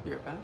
You're back.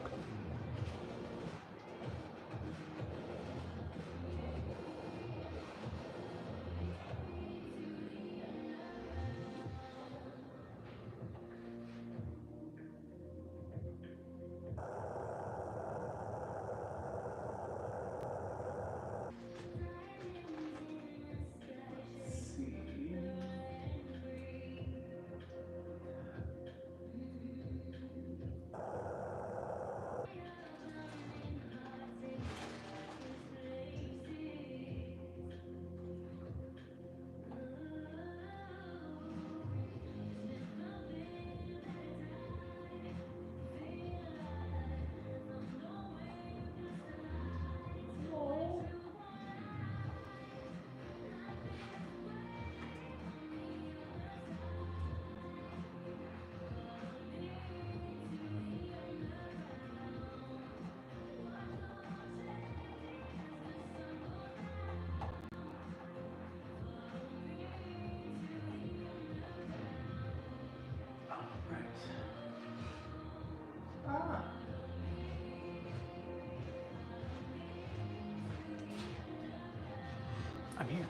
I'm here.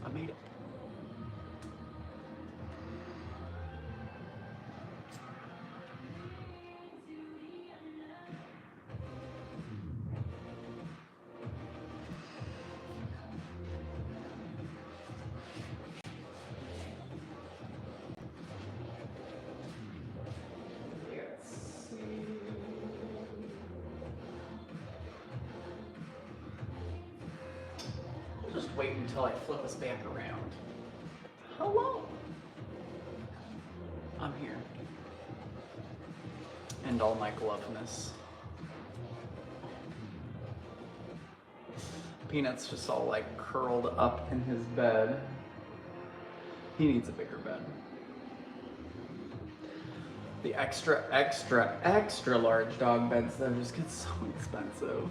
I made it. We'll just wait until I flip us back around. Hello. I'm here. And all my gloveness. Peanut's just all like curled up in his bed. He needs a bigger bed. The extra large dog beds though just get so expensive.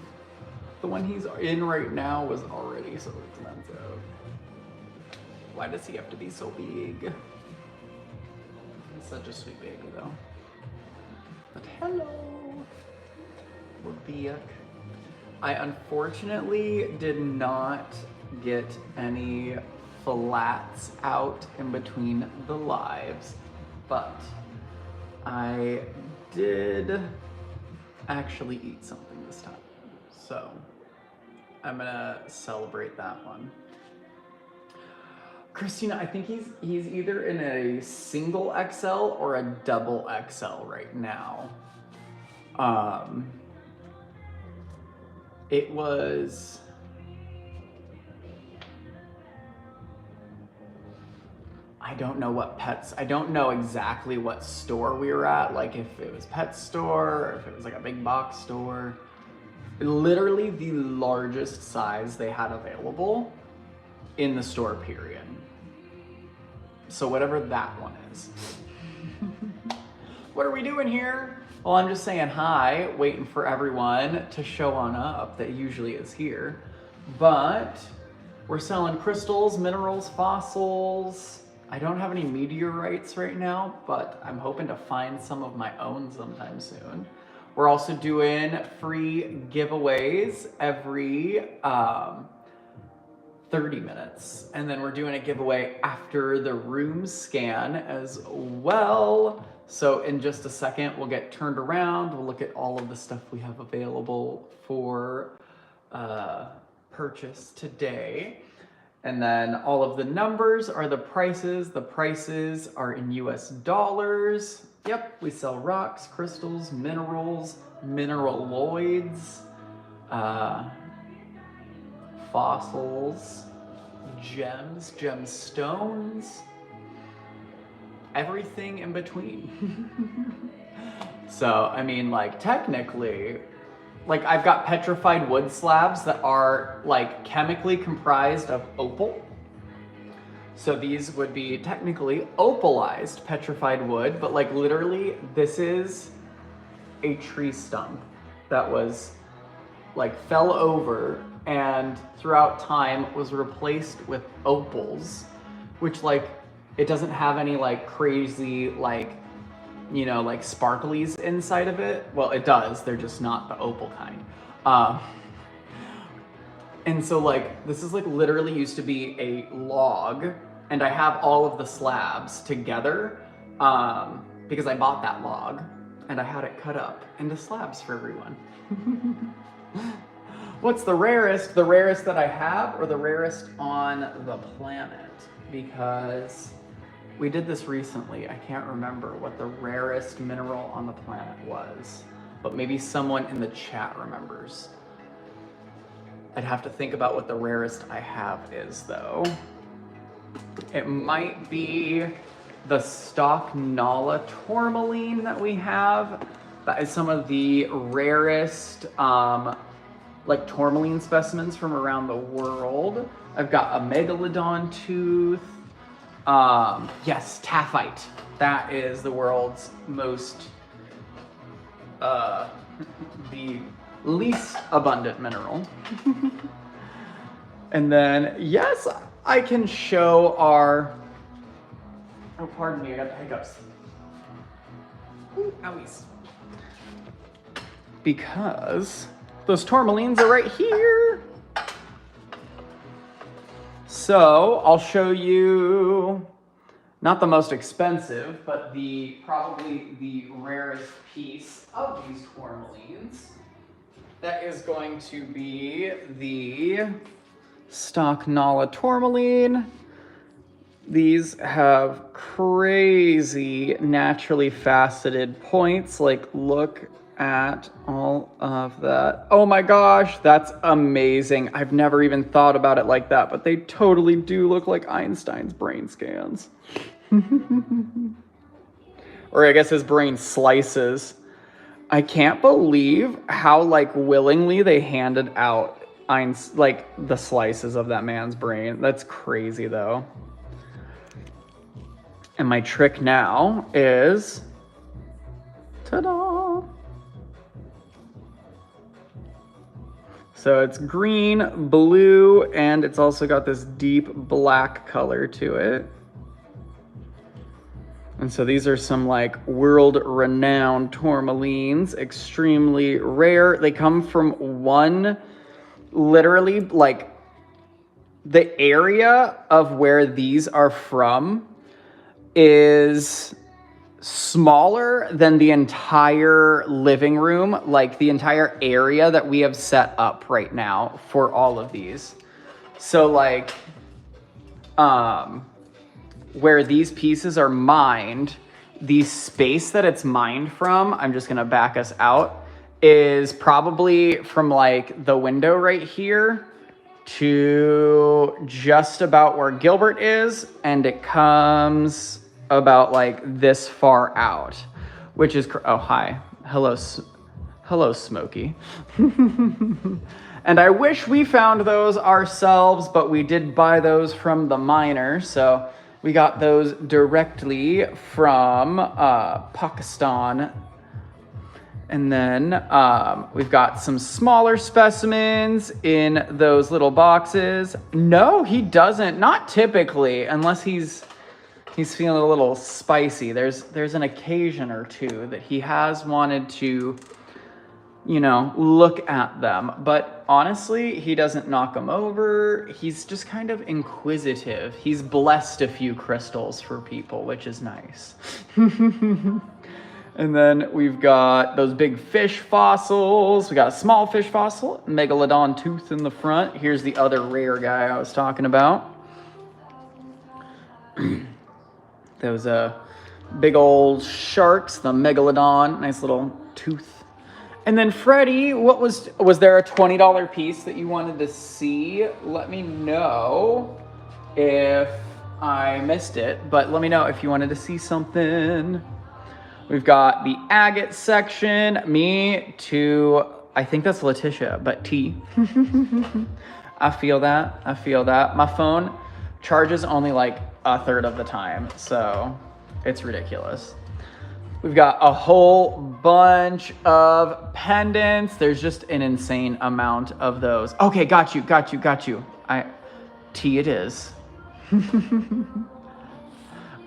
The one he's in right now was already so expensive. Why does he have to be so big? He's such a sweet baby though. But hello, Rebecca. I unfortunately did not get any flats out in between the lives, but I did actually eat something this time. So I'm gonna celebrate that one. Christina, I think he's either in a single XL or a double XL right now. It was, I don't know what pets, I don't know exactly what store we were at, like if it was pet store or if it was like a big box store. Literally the largest size they had available in the store, period. So whatever that one is. What are we doing here? Well, I'm just saying hi, waiting for everyone to show on up that usually is here. But we're selling crystals, minerals, fossils. I don't have any meteorites right now, but I'm hoping to find some of my own sometime soon. We're also doing free giveaways every 30 minutes. And then we're doing a giveaway after the room scan as well. So in just a second, we'll get turned around. We'll look at all of the stuff we have available for purchase today. And then all of the numbers are the prices. The prices are in US dollars. Yep, we sell rocks, crystals, minerals, mineraloids, fossils, gems, gemstones, everything in between. So, I mean, like, technically, like, I've got petrified wood slabs that are, like, chemically comprised of opal. So these would be technically opalized petrified wood, but, like, literally, this is a tree stump that was, like, fell over and throughout time was replaced with opals, which, like, it doesn't have any, like, crazy, like, you know, like sparklies inside of it. Well, it does. They're just not the opal kind. And so like, this is like literally used to be a log, and I have all of the slabs together because I bought that log and I had it cut up into slabs for everyone. What's the rarest? The rarest that I have, or the rarest on the planet? Because we did this recently. I can't remember what the rarest mineral on the planet was, but maybe someone in the chat remembers. I'd have to think about what the rarest I have is though. It might be the stock Nala tourmaline that we have. That is some of the rarest like tourmaline specimens from around the world. I've got a megalodon tooth. Yes, taphite. That is the world's most, the least abundant mineral. And then, yes, I can show our, oh, pardon me, I got the hiccups. Ooh, owies. Because those tourmalines are right here. So I'll show you, not the most expensive, but probably the rarest piece of these tourmalines. That is going to be the stock Nala tourmaline. These have crazy naturally faceted points. Like, look at all of that. Oh my gosh, that's amazing. I've never even thought about it like that, but they totally do look like Einstein's brain scans. Or I guess his brain slices. I can't believe how like willingly they handed out like the slices of that man's brain. That's crazy though. And my trick now is, ta-da! So it's green, blue, and it's also got this deep black color to it. And so these are some like world-renowned tourmalines, extremely rare. They come from one, literally like the area of where these are from is smaller than the entire living room, like the entire area that we have set up right now for all of these. So like, where these pieces are mined, the space that it's mined from, I'm just gonna back us out, is probably from like the window right here to just about where Gilbert is, and it comes about like this far out, which is, oh, hi. Hello, Smokey. And I wish we found those ourselves, but we did buy those from the miner, so we got those directly from Pakistan. And then we've got some smaller specimens in those little boxes. No, he doesn't. Not typically, unless he's feeling a little spicy. There's an occasion or two that he has wanted to, you know, look at them. But honestly, he doesn't knock them over. He's just kind of inquisitive. He's blessed a few crystals for people, which is nice. And then we've got those big fish fossils. We got a small fish fossil, megalodon tooth in the front. Here's the other rare guy I was talking about. Those big old sharks, the megalodon, nice little tooth. And then Freddie, was there a $20 piece that you wanted to see? Let me know if I missed it, but let me know if you wanted to see something. We've got the agate section, me to, I think that's Letitia, but T. I feel that. My phone charges only like a third of the time, so it's ridiculous. We've got a whole bunch of pendants. There's just an insane amount of those. Okay, got you. T it is.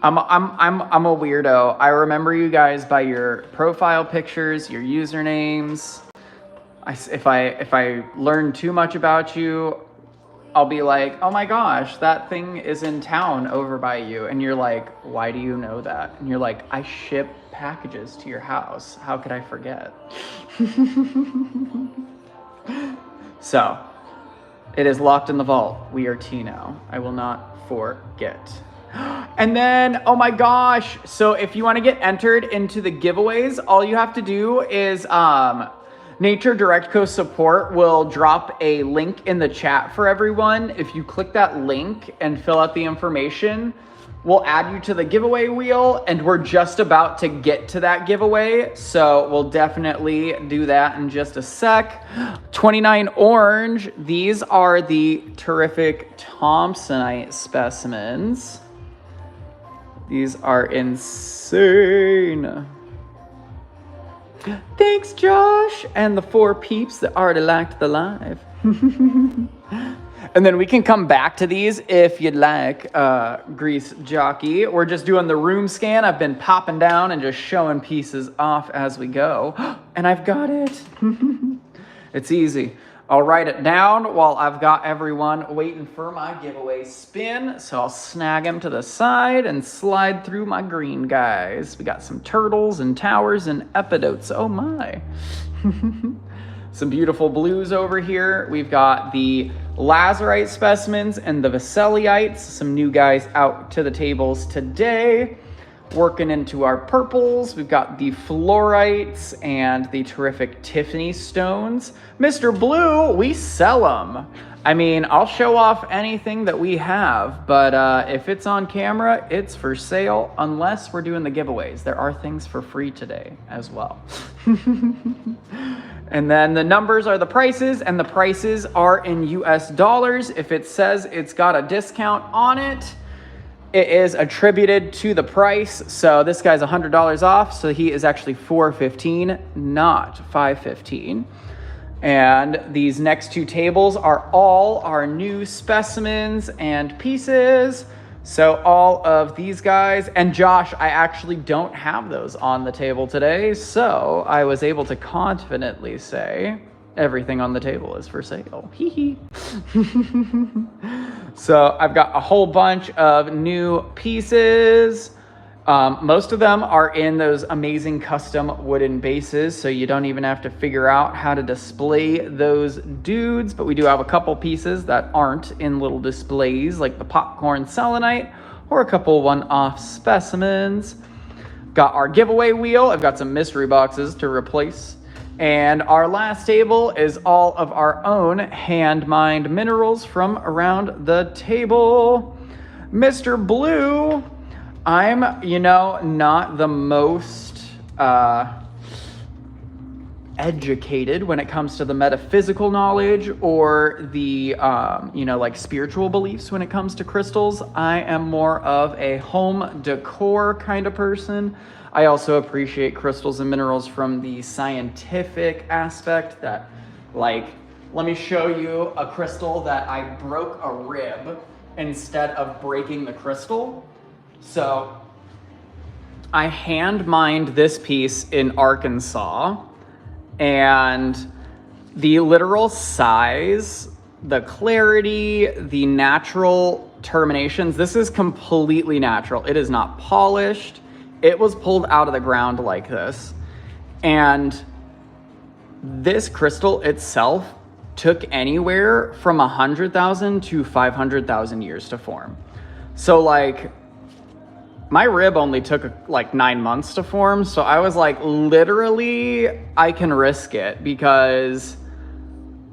I'm a weirdo. I remember you guys by your profile pictures, your usernames. If I learn too much about you, I'll be like, oh my gosh, that thing is in town over by you. And you're like, why do you know that? And you're like, I ship packages to your house. How could I forget? So, it is locked in the vault. We are T now. I will not forget. And then, oh my gosh. So if you want to get entered into the giveaways, all you have to do is, Nature Direct Co support will drop a link in the chat for everyone. If you click that link and fill out the information, we'll add you to the giveaway wheel, and we're just about to get to that giveaway. So we'll definitely do that in just a sec. 29 orange. These are the terrific Thompsonite specimens. These are insane. Thanks, Josh, and the 4 peeps that already liked the live. And then we can come back to these if you'd like, Grease Jockey. We're just doing the room scan. I've been popping down and just showing pieces off as we go. And I've got it. It's easy. I'll write it down while I've got everyone waiting for my giveaway spin. So I'll snag them to the side and slide through my green guys. We got some turtles and towers and epidotes. Oh my. Some beautiful blues over here. We've got the lazurite specimens and the veseliites. Some new guys out to the tables today. Working into our purples, we've got the fluorites and the terrific Tiffany stones. Mr. Blue, we sell them. I mean, I'll show off anything that we have, but if it's on camera, it's for sale unless we're doing the giveaways. There are things for free today as well. And then the numbers are the prices, and the prices are in US dollars. If it says it's got a discount on it, it is attributed to the price. So this guy's $100 off, so he is actually $415, not $515. And these next 2 tables are all our new specimens and pieces. So all of these guys, and Josh, I actually don't have those on the table today, so I was able to confidently say everything on the table is for sale. Hee hee. So I've got a whole bunch of new pieces. Most of them are in those amazing custom wooden bases, so you don't even have to figure out how to display those dudes, but we do have a couple pieces that aren't in little displays, like the popcorn selenite, or a couple one-off specimens. Got our giveaway wheel. I've got some mystery boxes to replace. And our last table is all of our own hand-mined minerals from around the table. Mr. Blue, I'm, not the most educated when it comes to the metaphysical knowledge or the, spiritual beliefs when it comes to crystals. I am more of a home decor kind of person. I also appreciate crystals and minerals from the scientific aspect that, let me show you a crystal that I broke a rib instead of breaking the crystal. So I hand mined this piece in Arkansas, and the literal size, the clarity, the natural terminations, this is completely natural. It is not polished. It was pulled out of the ground like this. And this crystal itself took anywhere from 100,000 to 500,000 years to form. So my rib only took 9 months to form. So I was literally, I can risk it because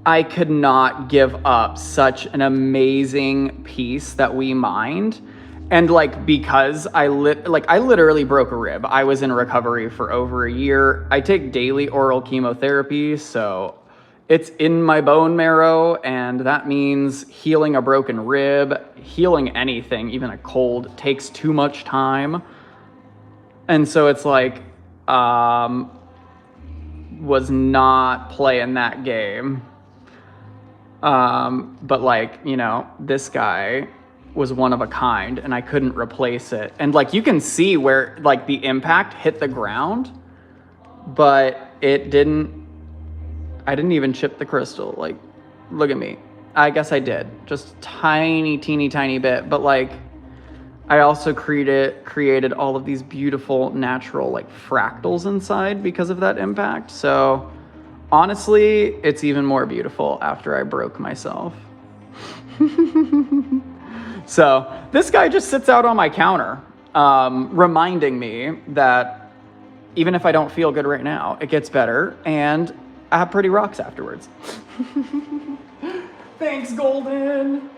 I could not give up such an amazing piece that we mined. And because I literally broke a rib. I was in recovery for over a year. I take daily oral chemotherapy, so it's in my bone marrow, and that means healing a broken rib, healing anything, even a cold, takes too much time. And so it's was not playing that game. But this guy was one of a kind and I couldn't replace it. And like you can see where like the impact hit the ground, but it didn't, I didn't even chip the crystal. Like, look at me. I guess I did, just tiny, teeny, tiny bit. But like, I also created all of these beautiful natural like fractals inside because of that impact. So honestly, it's even more beautiful after I broke myself. So this guy just sits out on my counter, reminding me that even if I don't feel good right now, it gets better and I have pretty rocks afterwards. Thanks, Golden.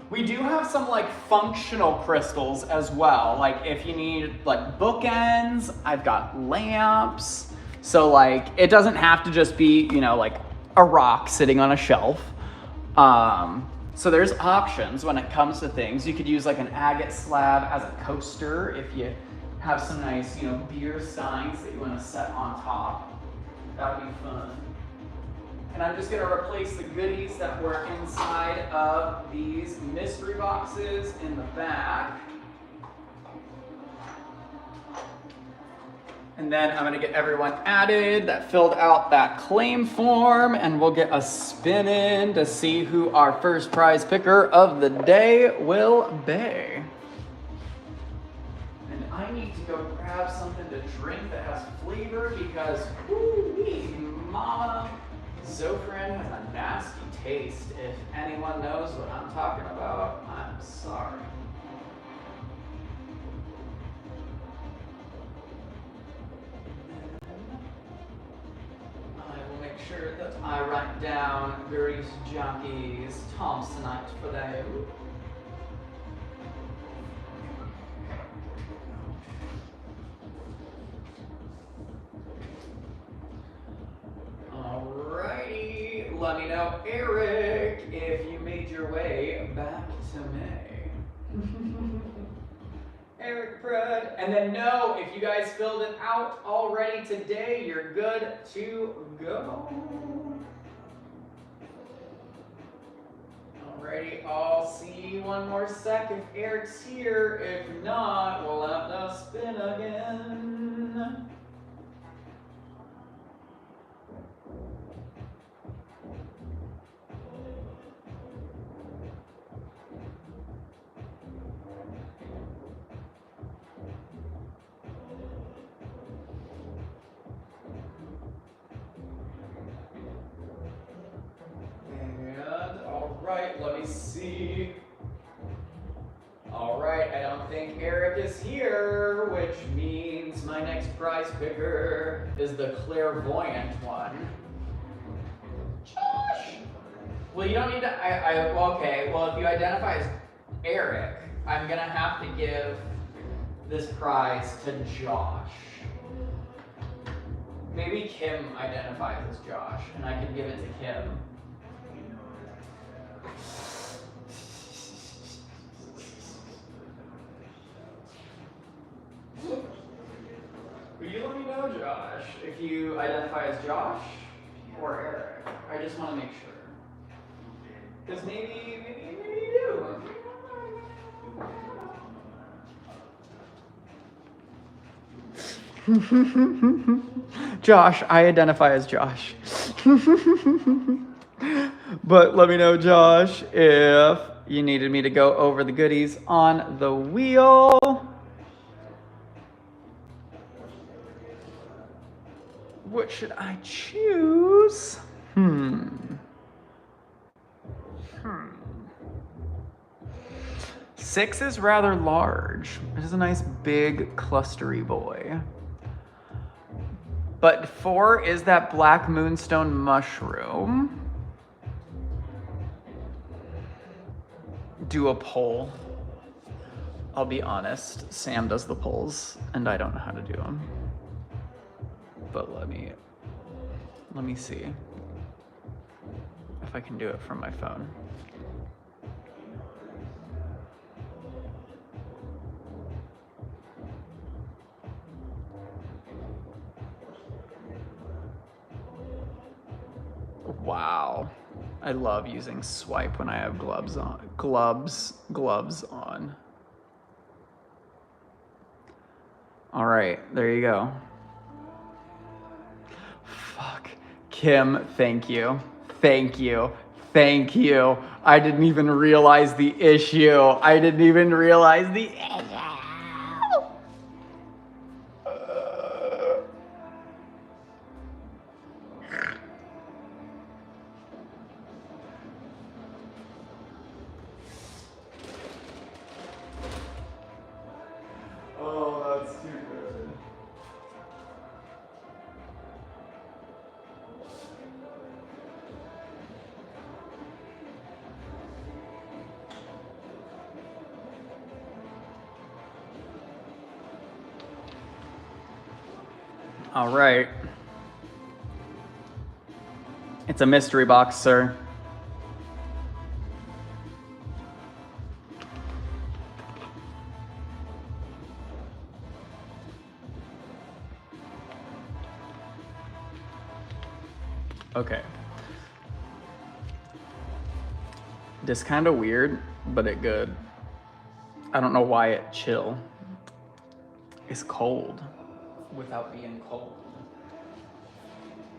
We do have some like functional crystals as well. Like if you need like bookends, I've got lamps. So like it doesn't have to just be, you know, like a rock sitting on a shelf. So there's options when it comes to things. You could use like an agate slab as a coaster if you have some nice, you know, beer steins that you want to set on top. That would be fun. And I'm just gonna replace the goodies that were inside of these mystery boxes in the back. And then I'm gonna get everyone added that filled out that claim form, and we'll get a spin in to see who our first prize picker of the day will be. And I need to go grab something to drink that has flavor because, whoo-wee, mama, Zofran has a nasty taste. If anyone knows what I'm talking about, I'm sorry. Sure that I write down Grace Jockey's Thompsonite for them. Alrighty, let me know, Eric, if you made your way back to May. Eric Pred. And then no, if you guys filled it out already today, you're good to go. Alrighty, I'll see you one more sec if Eric's here. If not, we'll have to spin again. Alright, let me see. Alright, I don't think Eric is here, which means my next prize picker is the clairvoyant one. Josh! Well, you don't need to, okay, well, if you identify as Eric, I'm gonna have to give this prize to Josh. Maybe Kim identifies as Josh, and I can give it to Kim. Will you let me know, Josh, if you identify as Josh or Eric? I just want to make sure. Because maybe you do. Josh, I identify as Josh. But let me know, Josh, if you needed me to go over the goodies on the wheel. What should I choose? 6 is rather large. It is a nice big clustery boy. But 4 is that black moonstone mushroom. Do a poll. I'll be honest, Sam does the polls and I don't know how to do them. But let me see if I can do it from my phone. Wow. I love using swipe when I have gloves on. Gloves on. All right, there you go. Fuck. Kim, thank you. Thank you. Thank you. I didn't even realize the issue. I didn't even realize the issue. Oh, that's too good. All right. It's a mystery box, sir. Okay. This kind of weird, but it good. I don't know why it chill. It's cold without being cold.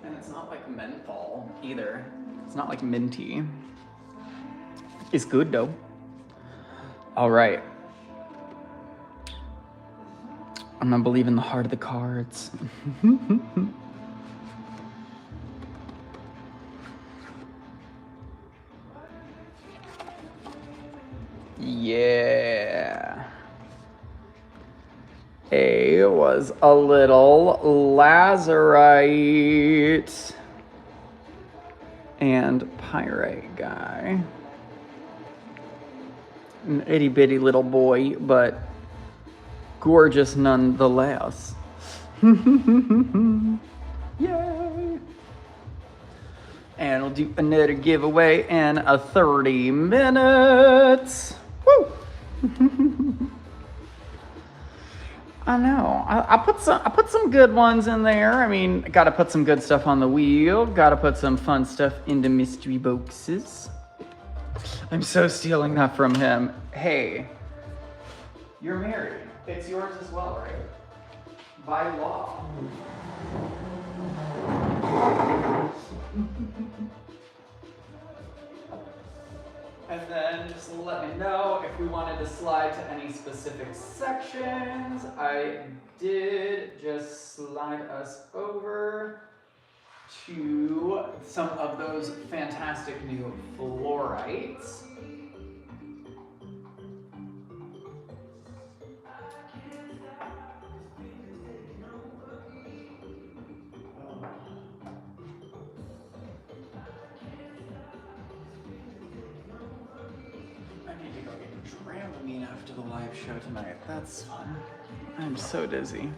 And it's not like menthol either. It's not like minty. It's good though. All right. I'm gonna believe in the heart of the cards. Yeah. A was a little lazurite and pyrite guy. An itty bitty little boy, but gorgeous nonetheless. Yay! And we'll do another giveaway in 30 minutes. Woo! I know. I put some good ones in there. I mean, gotta put some good stuff on the wheel. Gotta put some fun stuff into mystery boxes. I'm so stealing that from him. Hey, you're married. It's yours as well, right? By law. And then just let me know if we wanted to slide to any specific sections. I did just slide us over to some of those fantastic new fluorites. Dramamine after the live show tonight. That's fun. I'm so dizzy.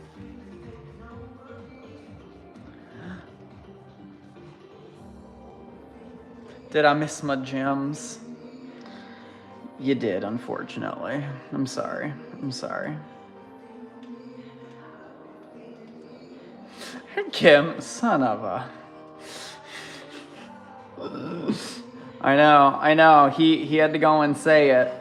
Did I miss my gems? You did, unfortunately. I'm sorry. I'm sorry. Kim, son of a... I know. He had to go and say it.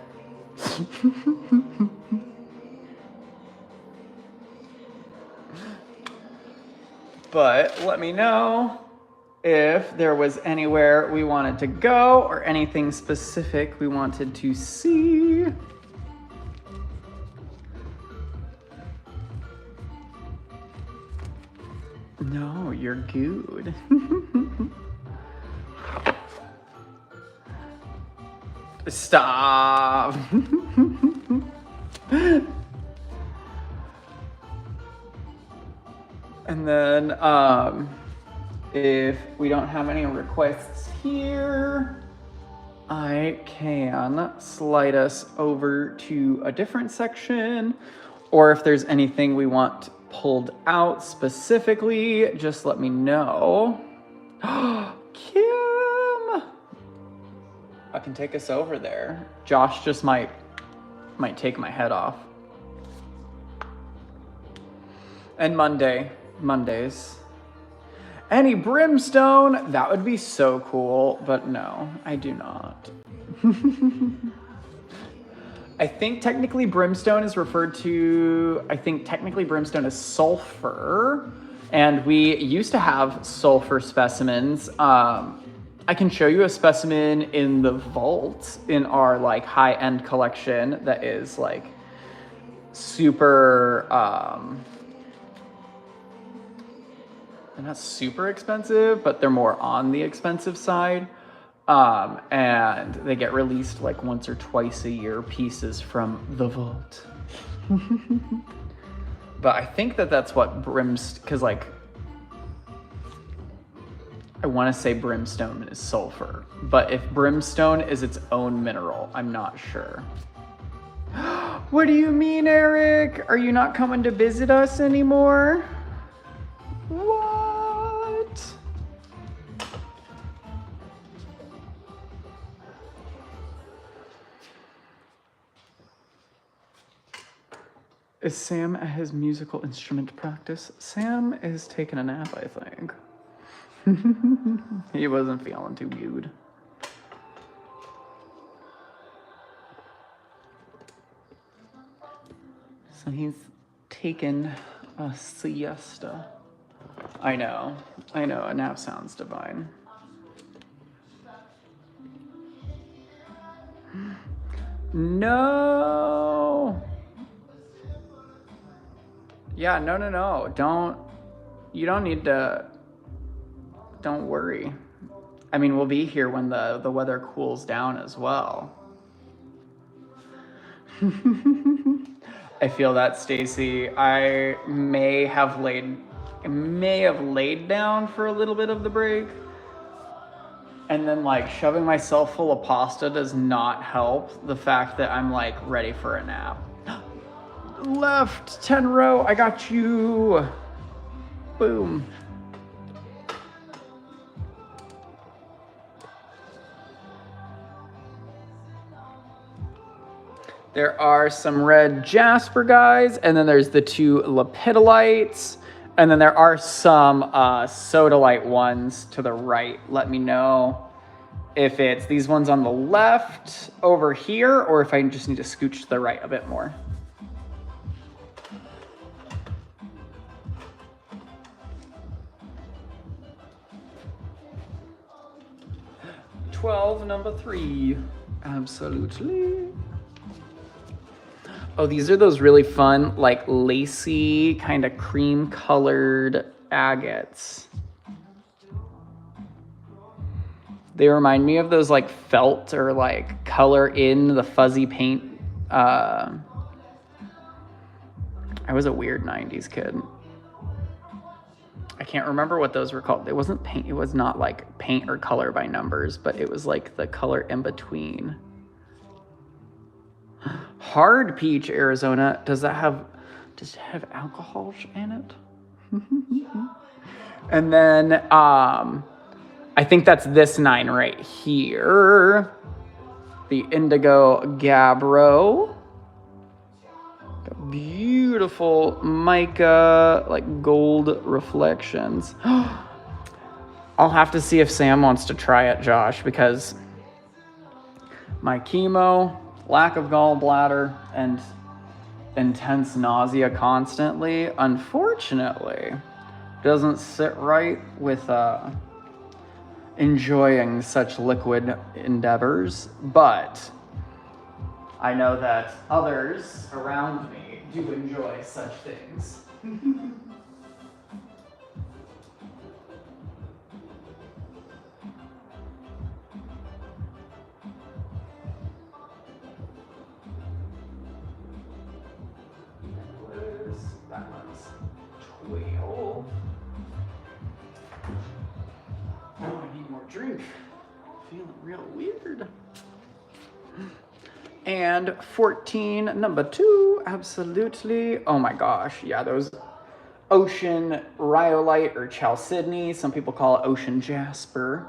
But let me know if there was anywhere we wanted to go or anything specific we wanted to see. No, you're good. Stop. And then if we don't have any requests here, I can slide us over to a different section, or if there's anything we want pulled out specifically, just let me know. Kim! I can take us over there. Josh just might take my head off. And Mondays. Any brimstone? That would be so cool, but no, I do not. I think technically brimstone is sulfur, and we used to have sulfur specimens. I can show you a specimen in the vault in our like high-end collection that is like super, they're not super expensive, but they're more on the expensive side. And they get released like once or twice a year, pieces from the vault. But I think that that's what because like, I want to say brimstone is sulfur, but if brimstone is its own mineral, I'm not sure. What do you mean, Eric? Are you not coming to visit us anymore? What? Is Sam at his musical instrument practice? Sam is taking a nap, I think. He wasn't feeling too good. So he's taken a siesta. I know, a nap sounds divine. No! Yeah, no. You don't need to, don't worry. I mean, we'll be here when the weather cools down as well. I feel that, Stacy. I may have laid down for a little bit of the break. And then like shoving myself full of pasta does not help the fact that I'm like ready for a nap. Left 10 row, I got you. Boom. There are some red jasper guys, and then there's the 2 lepidolites, and then there are some sodalite ones to the right. Let me know if it's these ones on the left over here, or if I just need to scooch to the right a bit more. Number 3. Absolutely. Oh, these are those really fun, like lacy, kind of cream colored agates. They remind me of those like felt or like color in the fuzzy paint. I was a weird 90s kid. I can't remember what those were called. It wasn't paint. It was not like paint or color by numbers, but it was like the color in between. Hard peach, Arizona. Does it have alcohol in it? And then I think that's this 9 right here. The indigo gabbro. Beautiful mica, like gold reflections. I'll have to see if Sam wants to try it, Josh, because my chemo, lack of gallbladder, and intense nausea constantly, unfortunately, doesn't sit right with enjoying such liquid endeavors, but I know that others around me do enjoy such things. That one's 12. Oh, I need more drink. Feeling real weird. And 14, number 2, absolutely. Oh my gosh, yeah, those ocean rhyolite or chalcedony. Some people call it ocean jasper.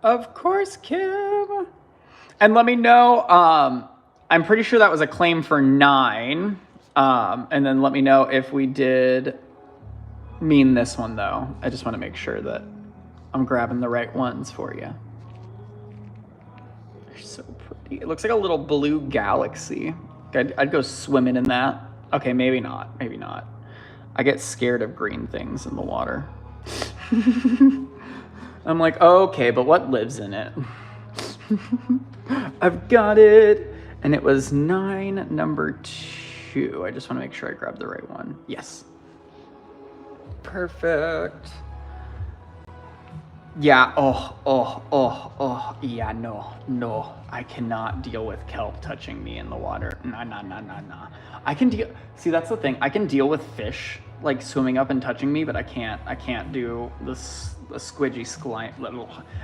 Of course, Kim. And let me know, I'm pretty sure that was a claim for 9. And then let me know if we did mean this one though. I just want to make sure that I'm grabbing the right ones for you. They're so pretty. It looks like a little blue galaxy. I'd go swimming in that. Okay, maybe not. Maybe not. I get scared of green things in the water. I'm like, okay, but what lives in it? I've got it. And it was 9, number 2. I just want to make sure I grab the right one. Yes. Perfect. Yeah, yeah, no. I cannot deal with kelp touching me in the water. Nah. I can deal, see, that's the thing. I can deal with fish, like, swimming up and touching me, but I can't do the squidgy slime.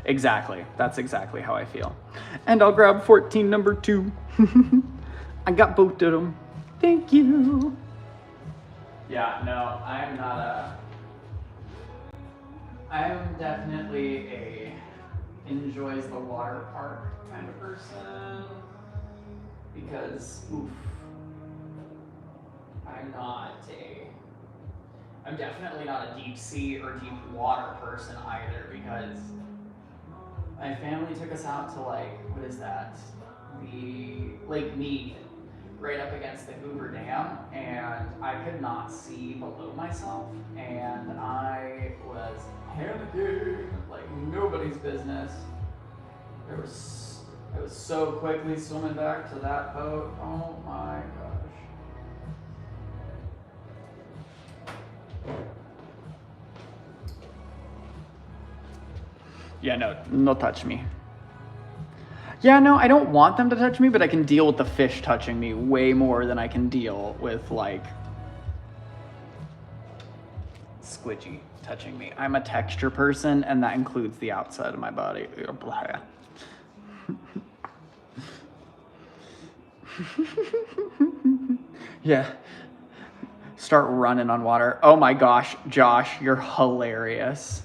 Exactly, that's exactly how I feel. And I'll grab 14, number 2. I got both of them. Thank you. Yeah, no, I'm definitely a enjoys the water park kind of person, because I'm definitely not a deep sea or deep water person either, because my family took us out to, like, what is that? The Lake Mead, right up against the Hoover Dam, and I could not see below myself, and I was panicking like nobody's business. I was so quickly swimming back to that boat. Oh my gosh. Yeah, no touch me. Yeah, no, I don't want them to touch me, but I can deal with the fish touching me way more than I can deal with, like, squidgy touching me. I'm a texture person, and that includes the outside of my body. Yeah. Start running on water. Oh my gosh, Josh, you're hilarious.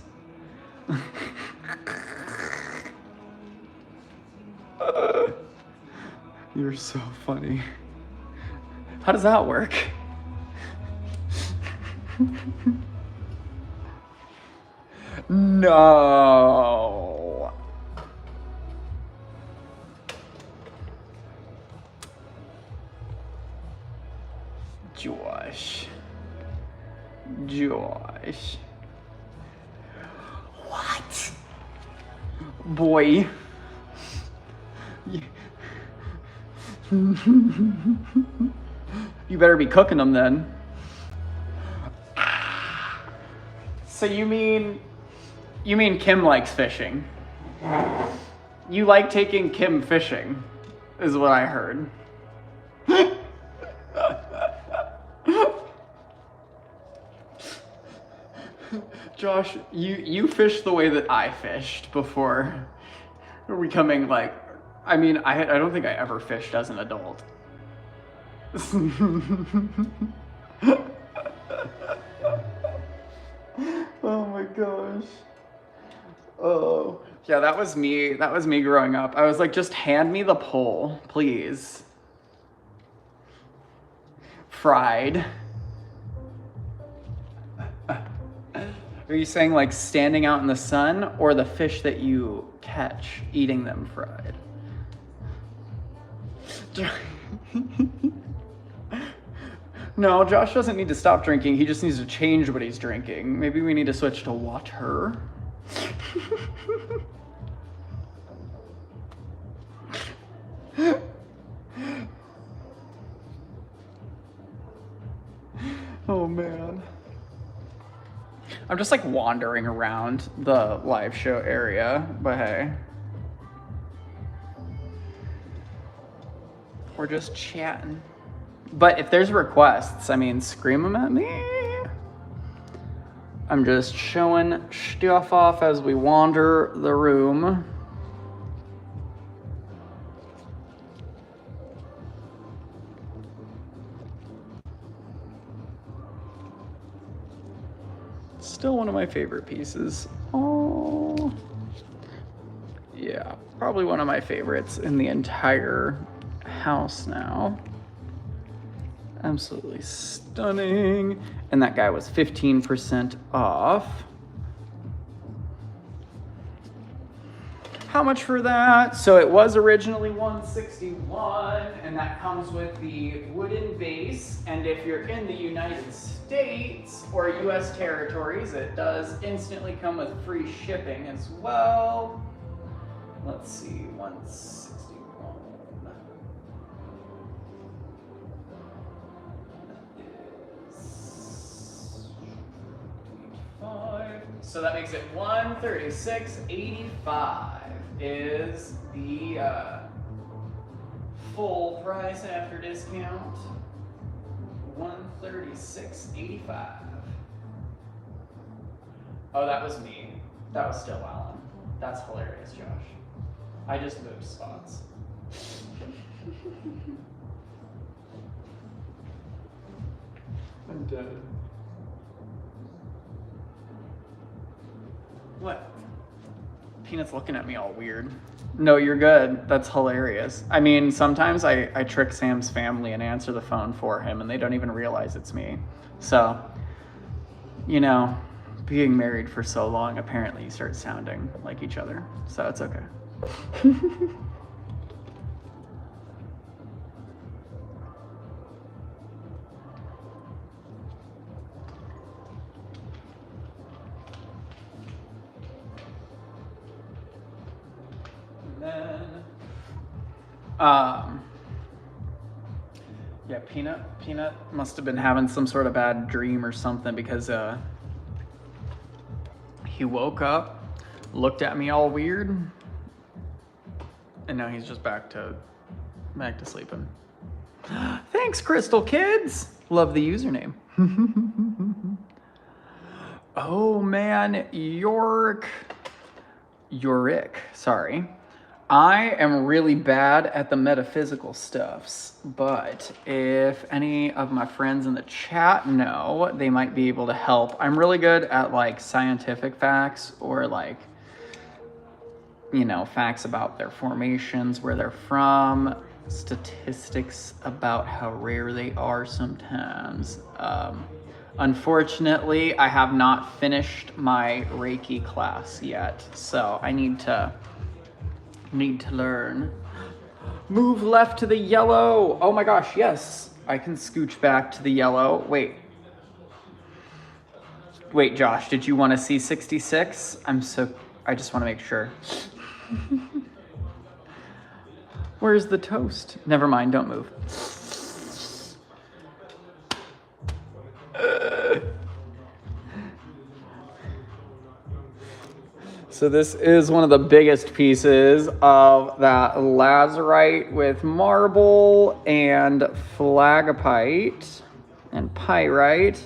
You're so funny. How does that work? No. Josh. What? Boy. You better be cooking them then. So you mean Kim likes fishing? You like taking Kim fishing, is what I heard. Josh, you fish the way that I fished before becoming, like, I mean, I don't think I ever fished as an adult. Oh my gosh. Oh. Yeah, that was me growing up. I was like, just hand me the pole, please. Fried. Are you saying, like, standing out in the sun, or the fish that you catch, eating them fried? No, Josh doesn't need to stop drinking. He just needs to change what he's drinking. Maybe we need to switch to water. Oh man. I'm just, like, wandering around the live show area, but hey. We're just chatting. But if there's requests, I mean, scream them at me. I'm just showing stuff off as we wander the room. Still one of my favorite pieces. Oh. Yeah, probably one of my favorites in the entire house now. Absolutely stunning. And that guy was 15% off. How much for that? So it was originally $161, and that comes with the wooden base. And if you're in the United States or US territories, it does instantly come with free shipping as well. Let's see, 161. So that makes it $136.85 is the full price after discount. $136.85. Oh, that was me. That was still Alan. That's hilarious, Josh. I just moved spots. I'm dead. What? Peanut's looking at me all weird. No, you're good. That's hilarious. I mean, sometimes I trick Sam's family and answer the phone for him, and they don't even realize it's me. So, you know, being married for so long, apparently you start sounding like each other. So it's okay. Yeah, Peanut must have been having some sort of bad dream or something, because he woke up, looked at me all weird, and now he's just back to sleeping. Thanks, Crystal Kids. Love the username. Oh man, Yorick, sorry. I am really bad at the metaphysical stuffs, but if any of my friends in the chat know, they might be able to help. I'm really good at like scientific facts, or like, you know, facts about their formations, where they're from, statistics about how rare they are sometimes. Unfortunately, I have not finished my Reiki class yet, so I need to learn. Move left to the yellow. Oh my gosh, yes. I can scooch back to the yellow. Wait, Josh, did you want to see 66? I just want to make sure. Where's the toast? Never mind, don't move. So this is one of the biggest pieces of that lazurite with marble and phlagopite and pyrite.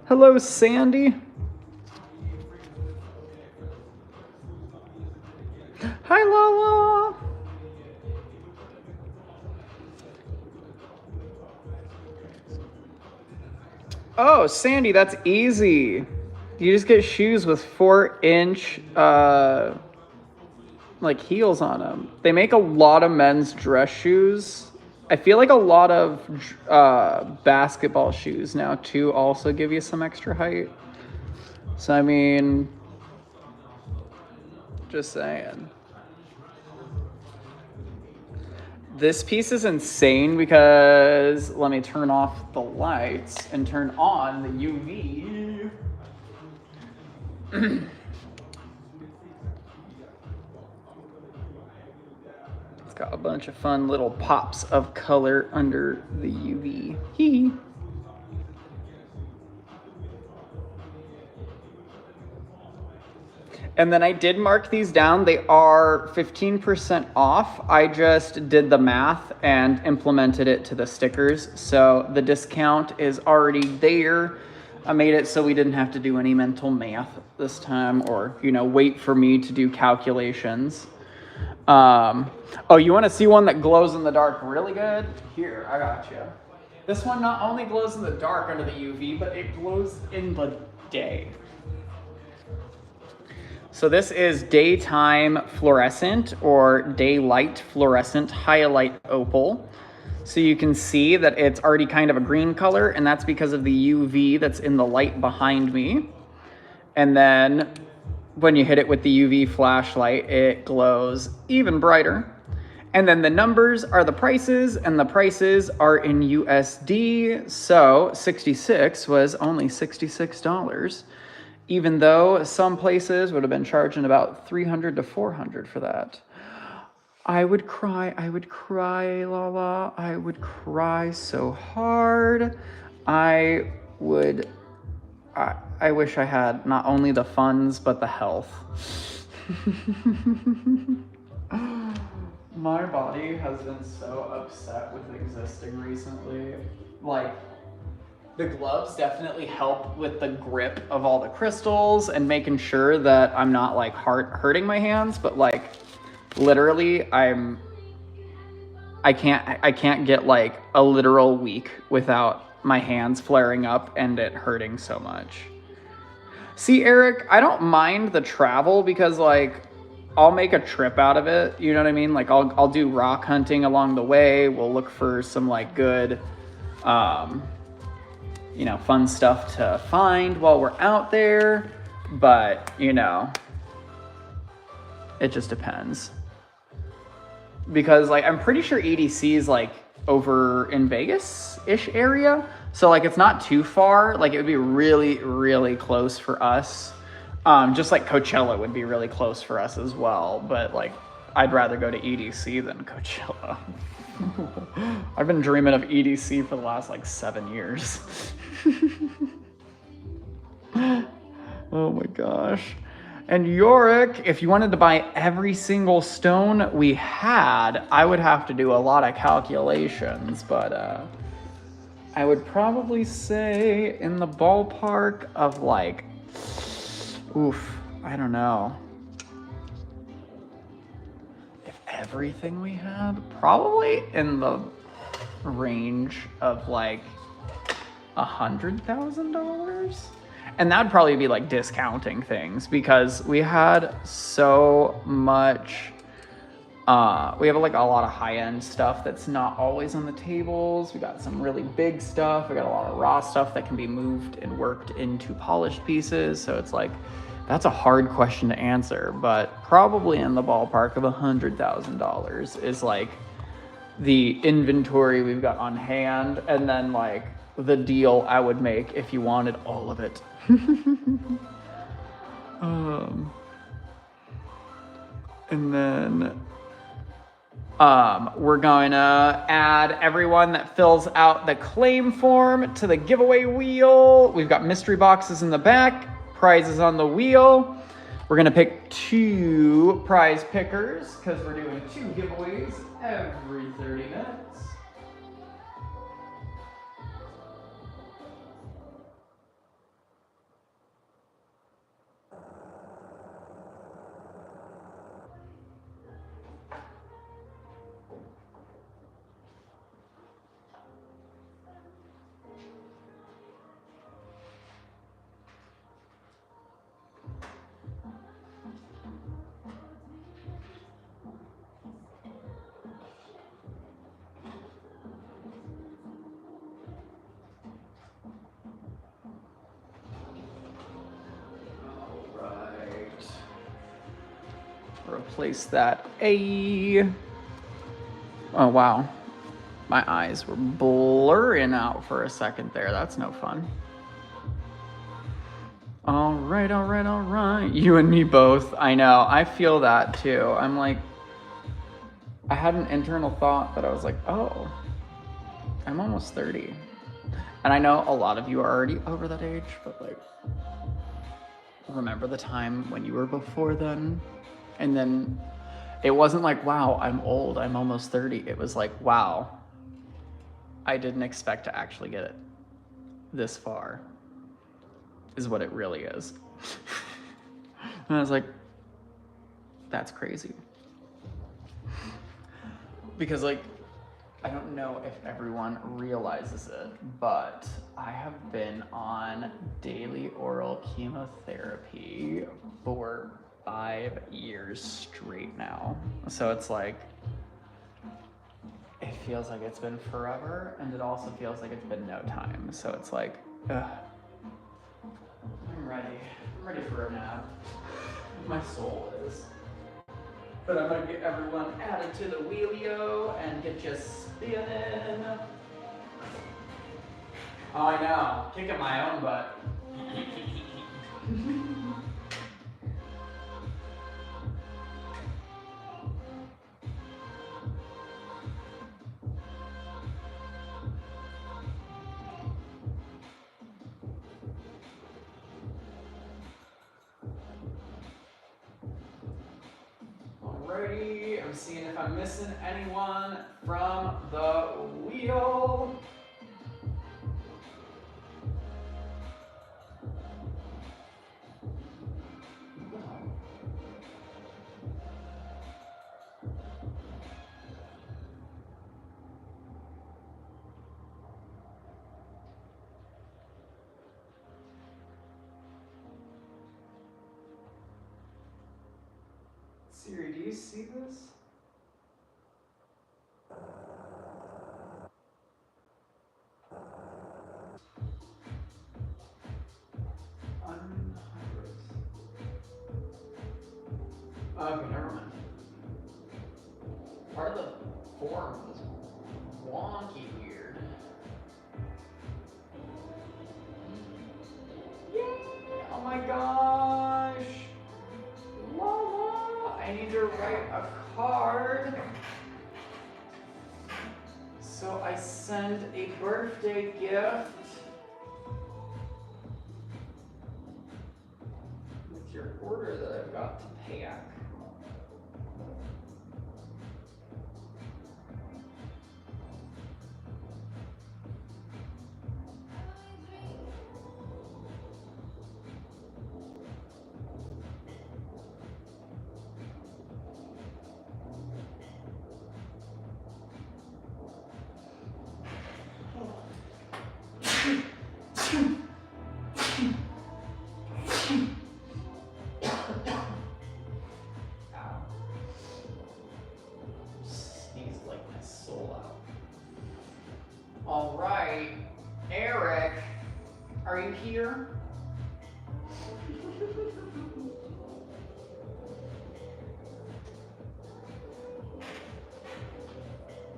Hello, Sandy. Hi, Lala. Oh, Sandy, that's easy. You just get shoes with 4-inch like heels on them. They make a lot of men's dress shoes. I feel like a lot of basketball shoes now too also give you some extra height. So I mean, just saying. This piece is insane because let me turn off the lights and turn on the UV. It's got a bunch of fun little pops of color under the UV. Hee. And then I did mark these down. They are 15% off. I just did the math and implemented it to the stickers. So the discount is already there. I made it so we didn't have to do any mental math this time, or, you know, wait for me to do calculations. Oh, you want to see one that glows in the dark really good? Here, I got you. This one not only glows in the dark under the UV, but it glows in the day. So this is daytime fluorescent or daylight fluorescent hyalite opal. So you can see that it's already kind of a green color, and that's because of the UV that's in the light behind me. And then when you hit it with the UV flashlight, it glows even brighter. And then the numbers are the prices, and the prices are in USD. So 66 was only $66, even though some places would have been charging about 300 to 400 for that. I would cry, Lala. I would cry so hard. I wish I had not only the funds, but the health. My body has been so upset with existing recently. Like, the gloves definitely help with the grip of all the crystals and making sure that I'm not like hurting my hands, but like literally I can't get like a literal week without my hands flaring up and it hurting so much. See, Eric, I don't mind the travel because like I'll make a trip out of it. You know what I mean? Like I'll do rock hunting along the way. We'll look for some like good, you know, fun stuff to find while we're out there. But, you know, it just depends. Because like I'm pretty sure EDC is like over in Vegas-ish area. So like it's not too far. Like it would be really, really close for us. Just like Coachella would be really close for us as well. But like I'd rather go to EDC than Coachella. I've been dreaming of EDC for the last like 7 years. Oh my gosh. And Yorick, if you wanted to buy every single stone we had, I would have to do a lot of calculations, but I would probably say in the ballpark of like, oof, I don't know. If everything we had, probably in the range of like $100,000. And that'd probably be like discounting things because we had so much, we have like a lot of high-end stuff that's not always on the tables. We got some really big stuff. We got a lot of raw stuff that can be moved and worked into polished pieces. So it's like, that's a hard question to answer, but probably in the ballpark of $100,000 is like the inventory we've got on hand. And then like the deal I would make if you wanted all of it. And then we're going to add everyone that fills out the claim form to the giveaway wheel. We've got mystery boxes in the back, prizes on the wheel. We're going to pick 2 prize pickers because we're doing 2 giveaways every 30 minutes. Replace that A. Oh, wow. My eyes were blurring out for a second there. That's no fun. All right, all right, all right. You and me both. I know. I feel that too. I'm like, I had an internal thought that I was like, oh, I'm almost 30. And I know a lot of you are already over that age, but like, remember the time when you were before then? And then it wasn't like, wow, I'm old, I'm almost 30. It was like, wow, I didn't expect to actually get it this far, is what it really is. And I was like, that's crazy. Because like, I don't know if everyone realizes it, but I have been on daily oral chemotherapy for 5 years straight now. So it's like, it feels like it's been forever, and it also feels like it's been no time. So it's like, ugh. I'm ready. I'm ready for a nap. My soul is. But I'm gonna get everyone added to the wheelio and get you spinning. Oh, I know. Kicking my own butt. Alrighty, I'm seeing if I'm missing anyone from the wheel. Siri, do you see this? Okay, never mind. Part of the form was wonky weird. Yay! Oh my gosh! La. I need to write a card. So I send a birthday gift with your order that I've got to pack. All right, Eric, are you here?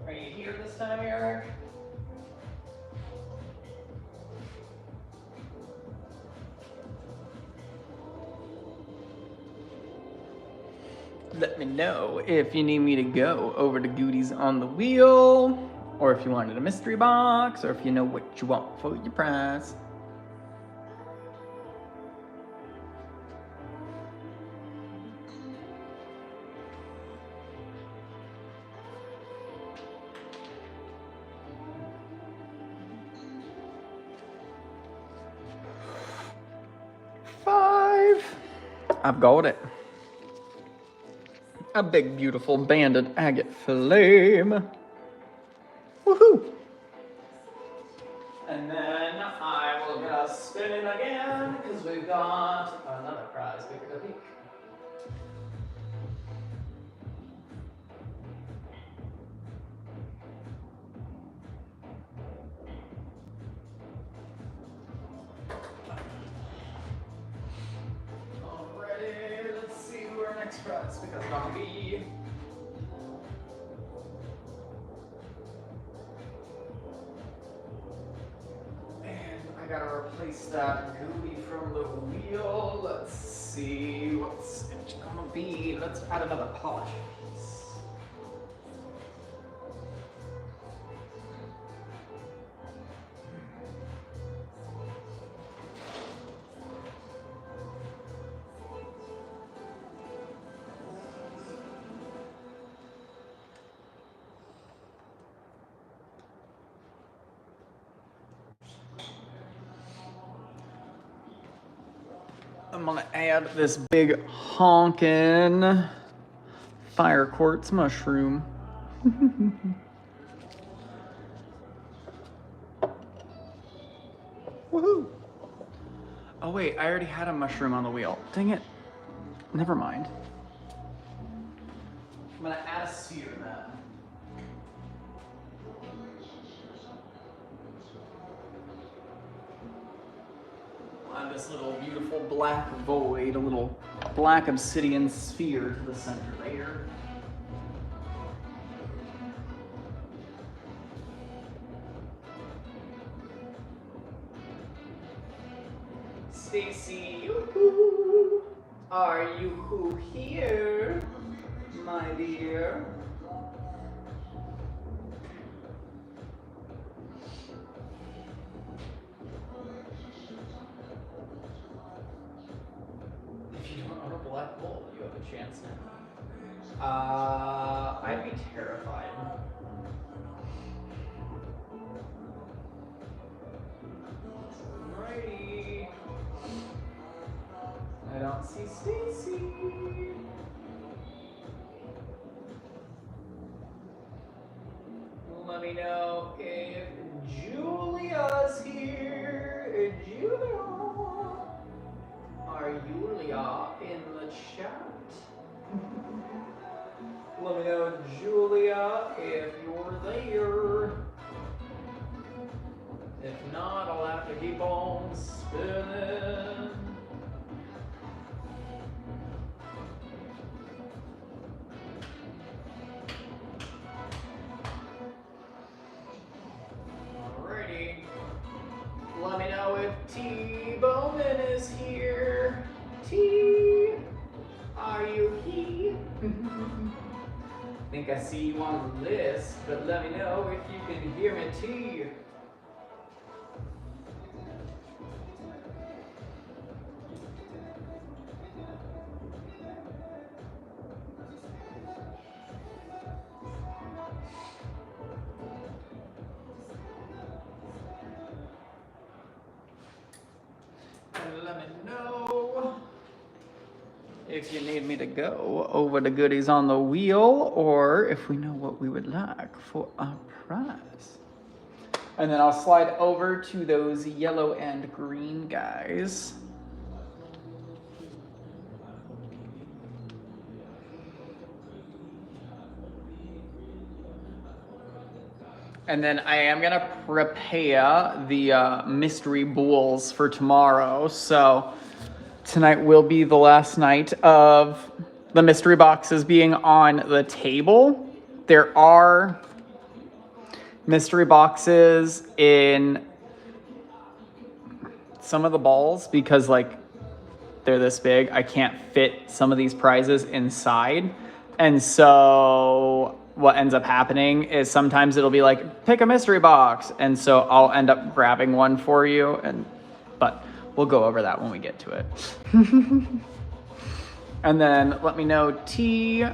Are you here this time, Eric? Let me know if you need me to go over to Goodies on the Wheel, or if you wanted a mystery box, or if you know what you want for your prize. I've got it. A big, beautiful banded agate flame. Woohoo! And then I will get us spinning again, because we've got another prize picker to pick. Alrighty, let's see who our next prize picker is gonna be. I gotta replace that gooey from the wheel. Let's see what's it gonna be. Let's add another polish piece. I'm gonna add this big honkin' fire quartz mushroom. Woohoo! Oh wait, I already had a mushroom on the wheel. Dang it. Never mind. I'm gonna add a sphere then. I'll add this little beautiful black void, a little black obsidian sphere to the center there. Stacy, yoo-hoo. Are you here, my dear? If you don't own a black bull, you have a chance now. I'd be terrified. Alrighty. I don't see Stacy. Let me know if Julia's here. Julia. Are Julia in the chat? Let me know, Julia, if you're there. If not, I'll have to keep on spinning. Alrighty. Let me know if T Bowman is here. T, are you here? Think I see you on the list, but let me know if you can hear me, T. And let me know if you need me to go over the goodies on the wheel, or if we know what we would like for our prize. And then I'll slide over to those yellow and green guys. And then I am gonna prepare the mystery bowls for tomorrow. So tonight will be the last night of the mystery boxes being on the table. There are mystery boxes in some of the balls because like they're this big. I can't fit some of these prizes inside. And so what ends up happening is sometimes it'll be like, pick a mystery box. And so I'll end up grabbing one for you. But we'll go over that when we get to it. And then let me know, T,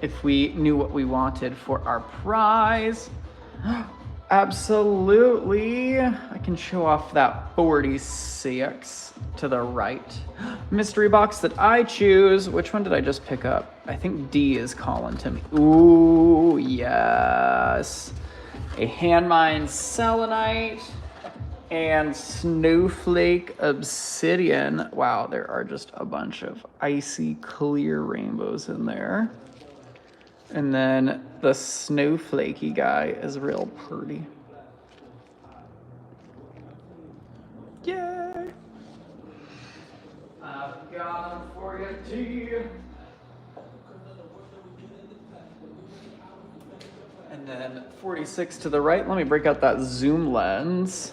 if we knew what we wanted for our prize. Absolutely. I can show off that 46 to the right. Mystery box that I choose. Which one did I just pick up? I think D is calling to me. Ooh, yes. A Handmine Selenite and Snowflake Obsidian. Wow, there are just a bunch of icy clear rainbows in there. And then the snowflakey guy is real pretty. Yay! I've got him for you, T. And then 46 to the right. Let me break out that zoom lens.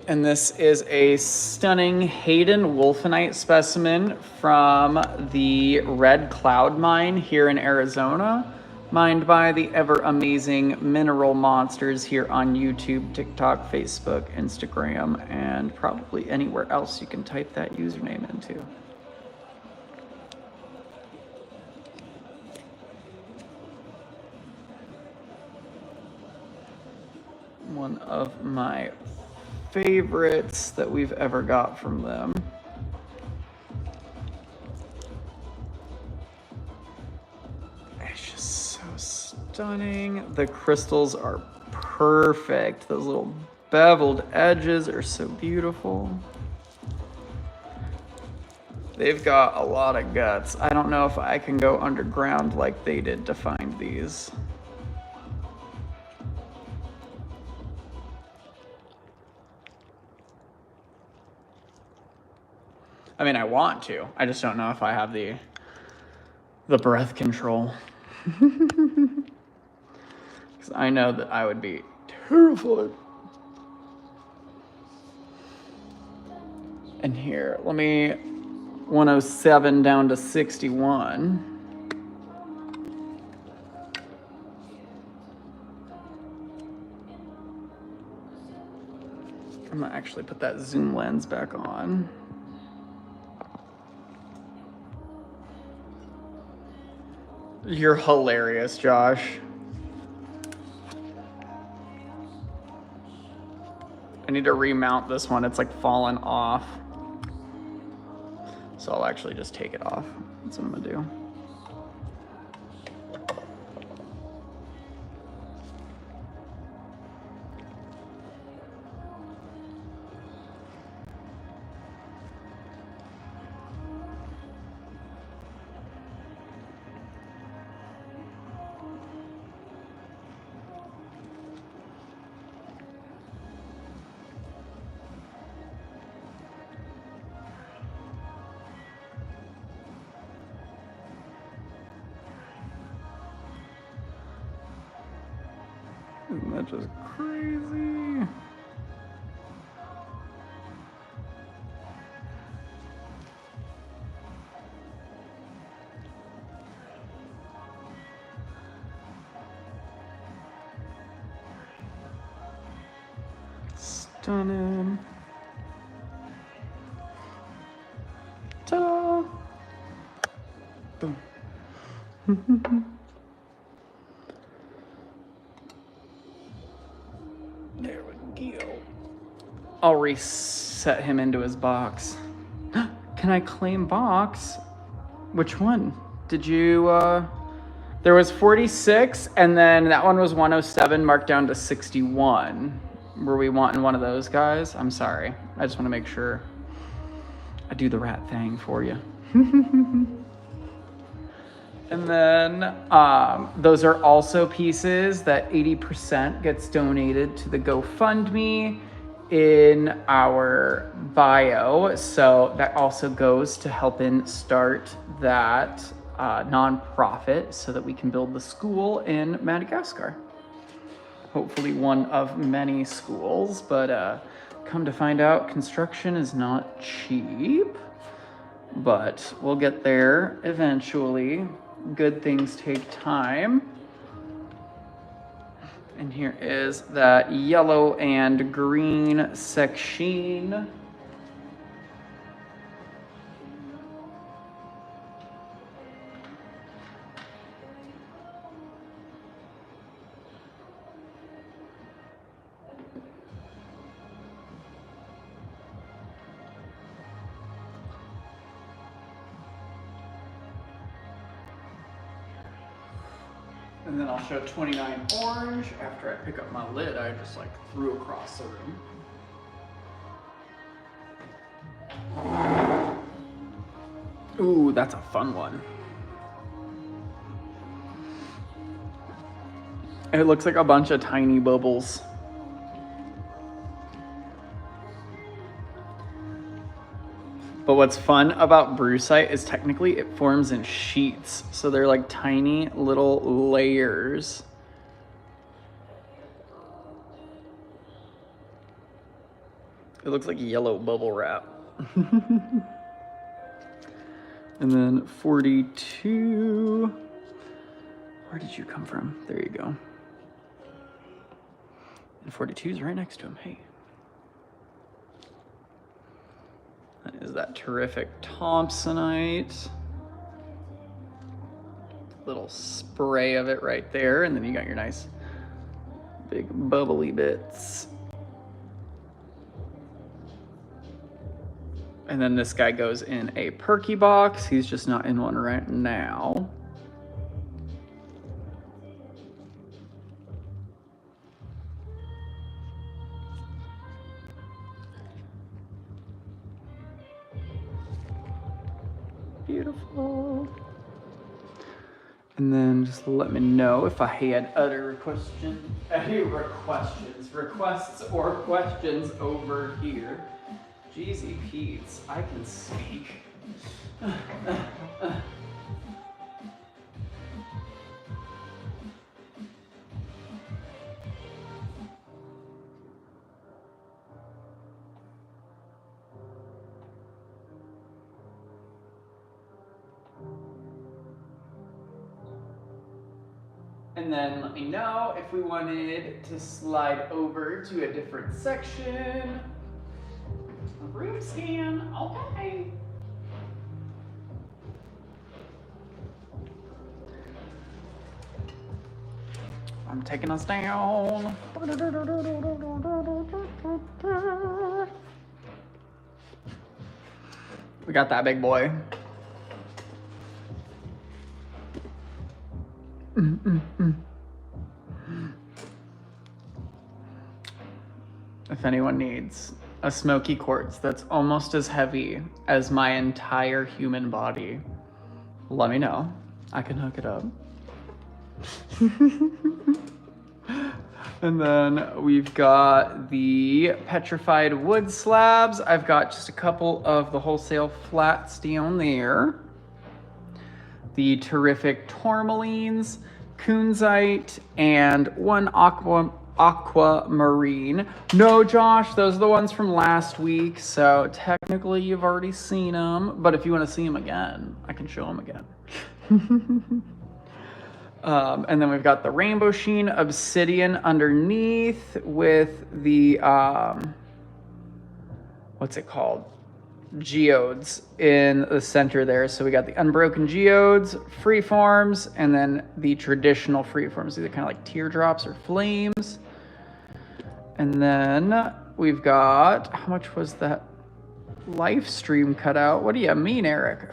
And this is a stunning Hayden Wolfenite specimen from the Red Cloud Mine here in Arizona, mined by the ever amazing Mineral Monsters here on YouTube, TikTok, Facebook, Instagram, and probably anywhere else you can type that username into. One of my favorites that we've ever got from them. It's just so stunning. The crystals are perfect. Those little beveled edges are so beautiful. They've got a lot of guts. I don't know if I can go underground like they did to find these. I mean, I want to. I just don't know if I have the breath control. Because I know that I would be terrified. And here, let me 107 down to 61. I'm gonna actually put that zoom lens back on. You're hilarious, Josh. I need to remount this one. It's like fallen off. So I'll actually just take it off. That's what I'm gonna do. Isn't that just crazy? Stunning. Ta-da! Boom. There we go. I'll reset him into his box. Can I claim box? Which one? Did you, there was 46, and then that one was 107, marked down to 61. Were we wanting one of those guys? I'm sorry. I just want to make sure I do the rat thing for you. And then those are also pieces that 80% gets donated to the GoFundMe in our bio. So that also goes to helping start that nonprofit so that we can build the school in Madagascar. Hopefully one of many schools, but come to find out, construction is not cheap, but we'll get there eventually. Good things take time. And here is that yellow and green section. And then I'll show 29 orange. After I pick up my lid, I just like threw across the room. Ooh, that's a fun one. It looks like a bunch of tiny bubbles. But what's fun about brucite is technically it forms in sheets. So they're like tiny little layers. It looks like yellow bubble wrap. And then 42. Where did you come from? There you go. And 42 is right next to him. Hey. That is that terrific Thompsonite. Little spray of it right there. And then you got your nice big bubbly bits. And then this guy goes in a perky box. He's just not in one right now. Beautiful. And then just let me know if I had other requests or questions over here. Jeezy Pete's, I can speak. And then let me know if we wanted to slide over to a different section. A room scan, okay. I'm taking us down. We got that big boy. If anyone needs a smoky quartz that's almost as heavy as my entire human body, let me know. I can hook it up. And then we've got the petrified wood slabs. I've got just a couple of the wholesale flats down there. The terrific tourmalines, kunzite, and one aquamarine. No, Josh, those are the ones from last week, so technically you've already seen them, but if you want to see them again, I can show them again. And then we've got the rainbow sheen obsidian underneath with the, what's it called? Geodes in the center there. So we got the unbroken geodes, freeforms, and then the traditional freeforms. These are kind of like teardrops or flames. And then we've got, how much was that live stream cut out? What do you mean, Eric?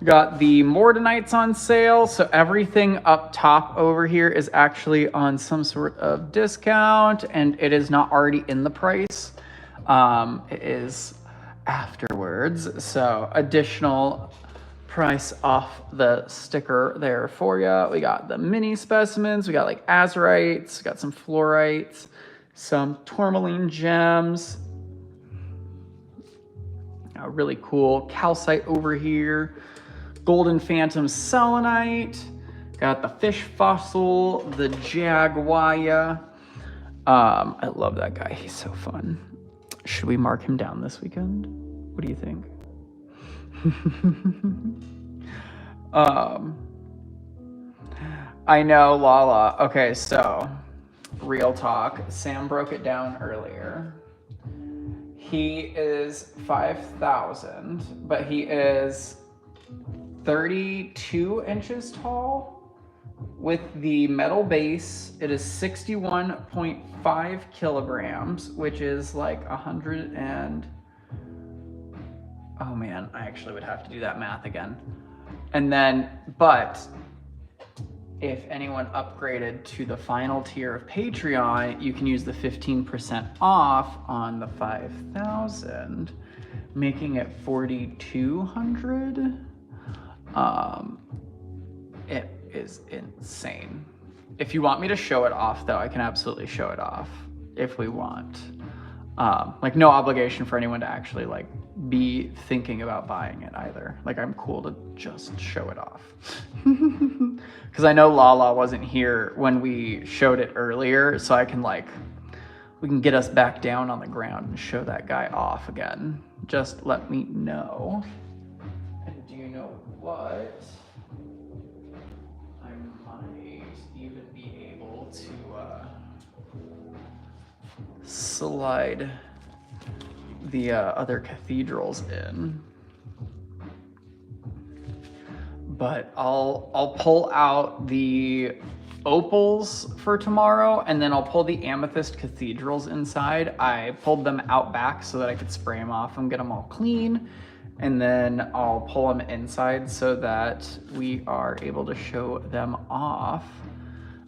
Got the Mordenites on sale. So everything up top over here is actually on some sort of discount, and it is not already in the price. It is afterwards, so additional price off the sticker there for you. We got the mini specimens, we got like azurites, we got some fluorites, some tourmaline gems, really cool calcite over here, golden phantom selenite, got the fish fossil, the jaguar. I love that guy, he's so fun. Should we mark him down this weekend? What do you think? I know, Lala. Okay, so real talk. Sam broke it down earlier. He is 5,000, but he is 32 inches tall. With the metal base, it is 61.5 kilograms, which is like 100 and... Oh man, I actually would have to do that math again. And then, but if anyone upgraded to the final tier of Patreon, you can use the 15% off on the 5,000, making it 4,200. It is insane. If you want me to show it off though, I can absolutely show it off if we want. Like no obligation for anyone to actually like be thinking about buying it either. Like I'm cool to just show it off. Because I know Lala wasn't here when we showed it earlier, so I can like, we can get us back down on the ground and show that guy off again. Just let me know. And do you know what? I might even be able to slide the other cathedrals in. But I'll pull out the opals for tomorrow, and then I'll pull the amethyst cathedrals inside. I pulled them out back so that I could spray them off and get them all clean, and then I'll pull them inside so that we are able to show them off,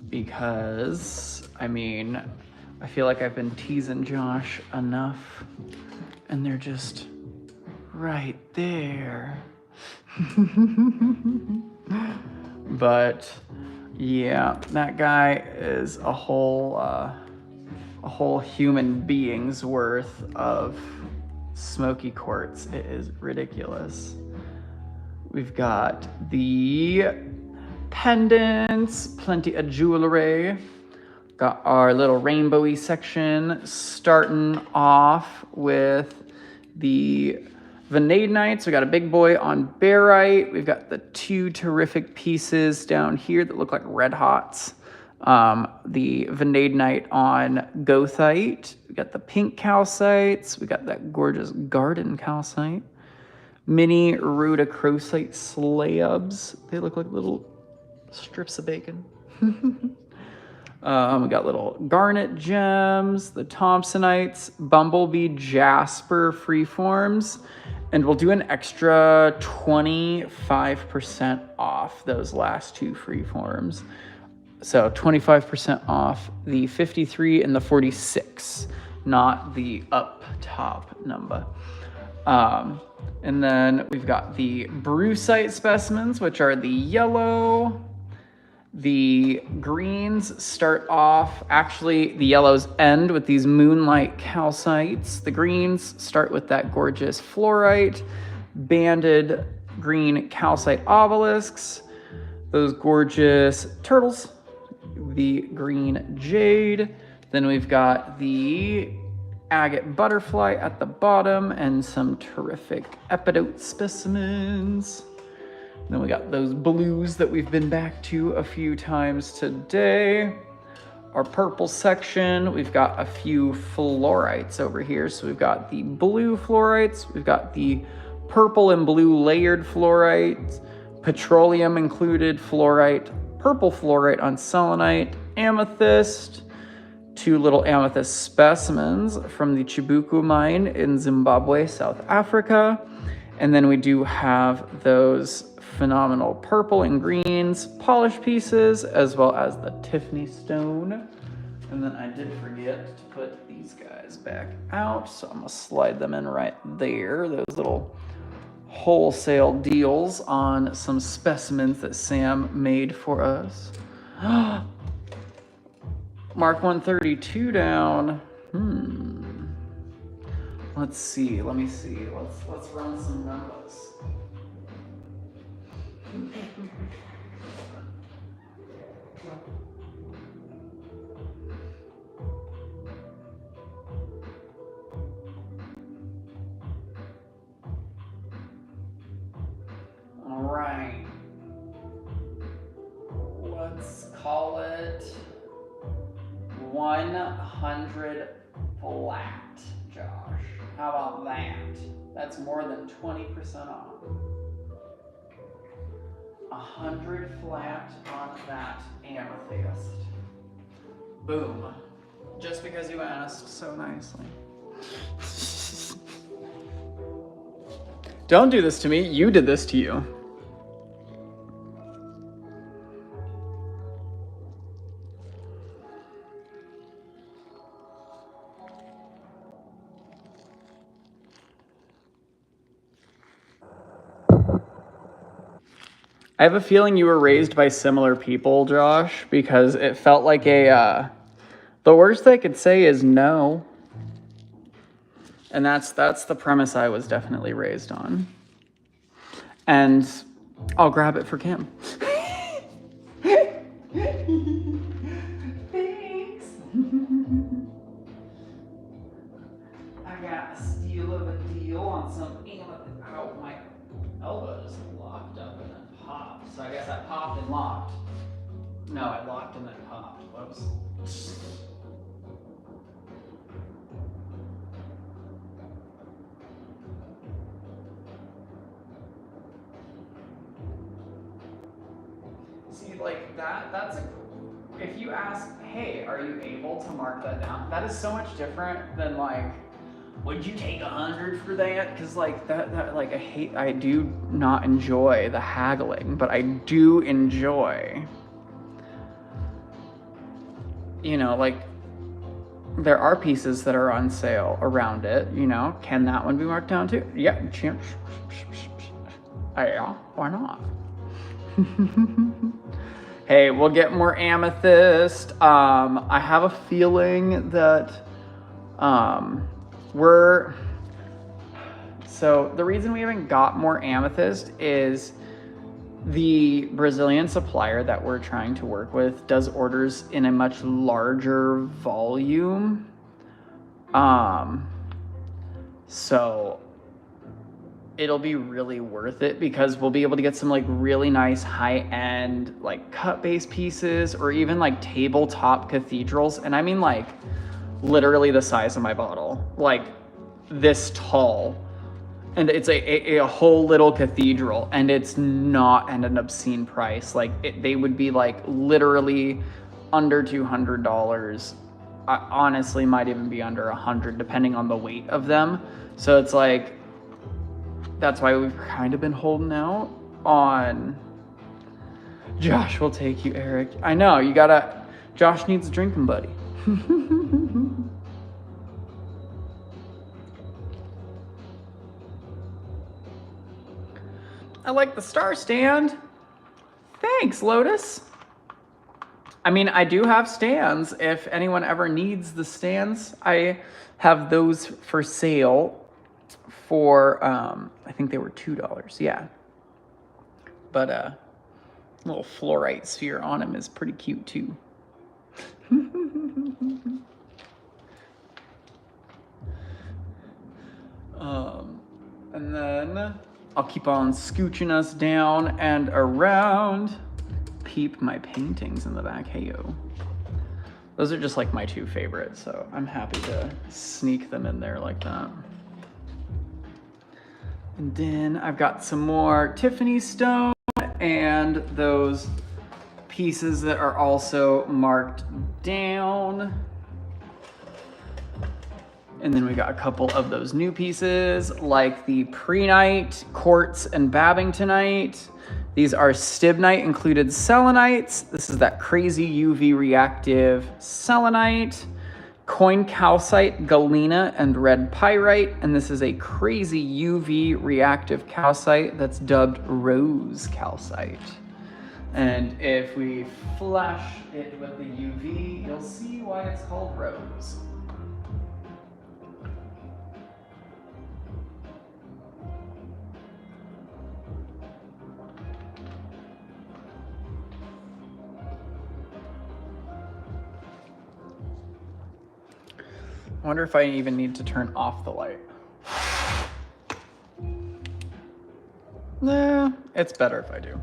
because I mean, I feel like I've been teasing Josh enough and they're just right there. But yeah, that guy is a whole human being's worth of smoky quartz. It is ridiculous. We've got the pendants, plenty of jewelry. Got our little rainbowy section, starting off with the vanadinites. We got a big boy on barite. We've got the two terrific pieces down here that look like red hots. The vanadinite on goethite. We got the pink calcites. We got that gorgeous garden calcite. Mini rhodochrosite slabs. They look like little strips of bacon. We got little garnet gems, the Thompsonites, Bumblebee Jasper freeforms, and we'll do an extra 25% off those last two freeforms. So 25% off the 53 and the 46, not the up top number. And then we've got the brucite specimens, which are the yellow. The greens start off, actually the yellows end with these moonlight calcites. The greens start with that gorgeous fluorite, banded green calcite obelisks, those gorgeous turtles, the green jade. Then we've got the agate butterfly at the bottom and some terrific epidote specimens. Then we got those blues that we've been back to a few times today. Our purple section, we've got a few fluorites over here. So we've got the blue fluorites, we've got the purple and blue layered fluorite, petroleum included fluorite, purple fluorite on selenite, amethyst, two little amethyst specimens from the Chibuku mine in Zimbabwe, South Africa. And then we do have those phenomenal purple and greens polished pieces, as well as the Tiffany stone. And then I did forget to put these guys back out, so I'm gonna slide them in right there. Those little wholesale deals on some specimens that Sam made for us. Mark 132 down. Let's see, let me see. Let's run some numbers. All right. Let's call it 100 flat, Josh. How about that? That's more than 20% off. 100 flat on that amethyst. Boom. Just because you asked so nicely. Don't do this to me. You did this to you. I have a feeling you were raised by similar people, Josh, because it felt like the worst they could say is no. And that's the premise I was definitely raised on. And I'll grab it for Kim. Thanks. I got a steal of a deal on some amethyst. Ow, my elbow is locked up and then popped. So I guess I popped and locked. No, I locked and then popped. Whoops. See, like that's if you ask, hey, are you able to mark that down? That is so much different than like, would you take 100 for that? Because like that like I do not enjoy the haggling, but I do enjoy, you know, like there are pieces that are on sale around it, you know. Can that one be marked down too? Yeah, yeah, why not? Hey, we'll get more amethyst. I have a feeling that so the reason we haven't got more amethyst is the Brazilian supplier that we're trying to work with does orders in a much larger volume. So it'll be really worth it because we'll be able to get some like really nice high-end like cut-based pieces or even like tabletop cathedrals. And I mean like literally the size of my bottle, like this tall. And it's a whole little cathedral, and it's not at an obscene price. Like they would be like literally under $200. Honestly, might even be under $100 depending on the weight of them. So it's like, that's why we've kind of been holding out on. Josh will take you, Eric. I know, you gotta, Josh needs a drinking buddy. I like the star stand. Thanks, Lotus. I mean, I do have stands. If anyone ever needs the stands, I have those for sale for, I think they were $2, yeah. But a little fluorite sphere on them is pretty cute too. And then I'll keep on scooching us down and around. Peep my paintings in the back, heyo. Those are just like my two favorites, so I'm happy to sneak them in there like that. And then I've got some more Tiffany stone and those pieces that are also marked down. And then we got a couple of those new pieces like the Prehnite Quartz and Babingtonite. These are Stibnite included selenites. This is that crazy UV reactive selenite. Coin calcite, galena, and red pyrite. And this is a crazy UV reactive calcite that's dubbed rose calcite. And if we flash it with the UV, you'll see why it's called rose. I wonder if I even need to turn off the light. Nah, it's better if I do.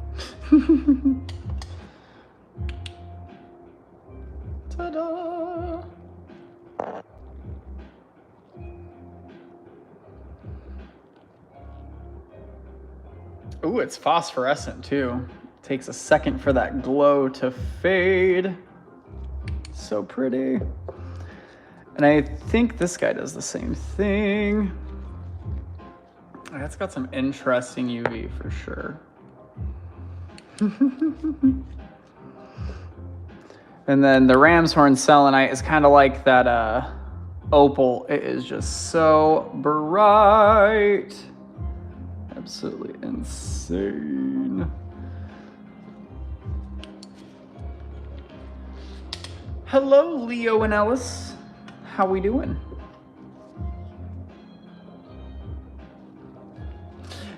Ta-da! Ooh, it's phosphorescent too. Takes a second for that glow to fade. So pretty. And I think this guy does the same thing. That's got some interesting UV for sure. And then the ram's horn selenite is kind of like that opal. It is just so bright. Absolutely insane. Hello, Leo and Ellis. How we doing?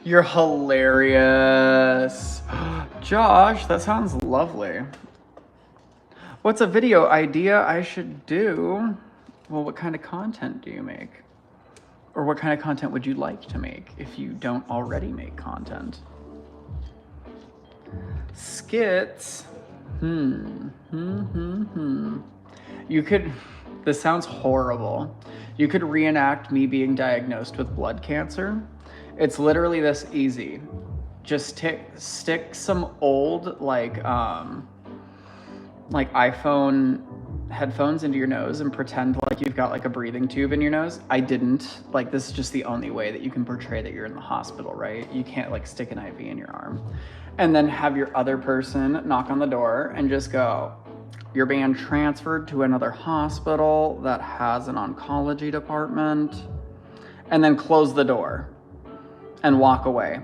You're hilarious. Josh, that sounds lovely. What's a video idea I should do? Well, what kind of content do you make? Or what kind of content would you like to make if you don't already make content? Skits. You could, this sounds horrible. You could reenact me being diagnosed with blood cancer. It's literally this easy. Just stick some old like iPhone headphones into your nose and pretend like you've got like a breathing tube in your nose. I didn't. Like, this is just the only way that you can portray that you're in the hospital, right? You can't like stick an IV in your arm. And then have your other person knock on the door and just go, You're being transferred to another hospital that has an oncology department. And then close the door and walk away.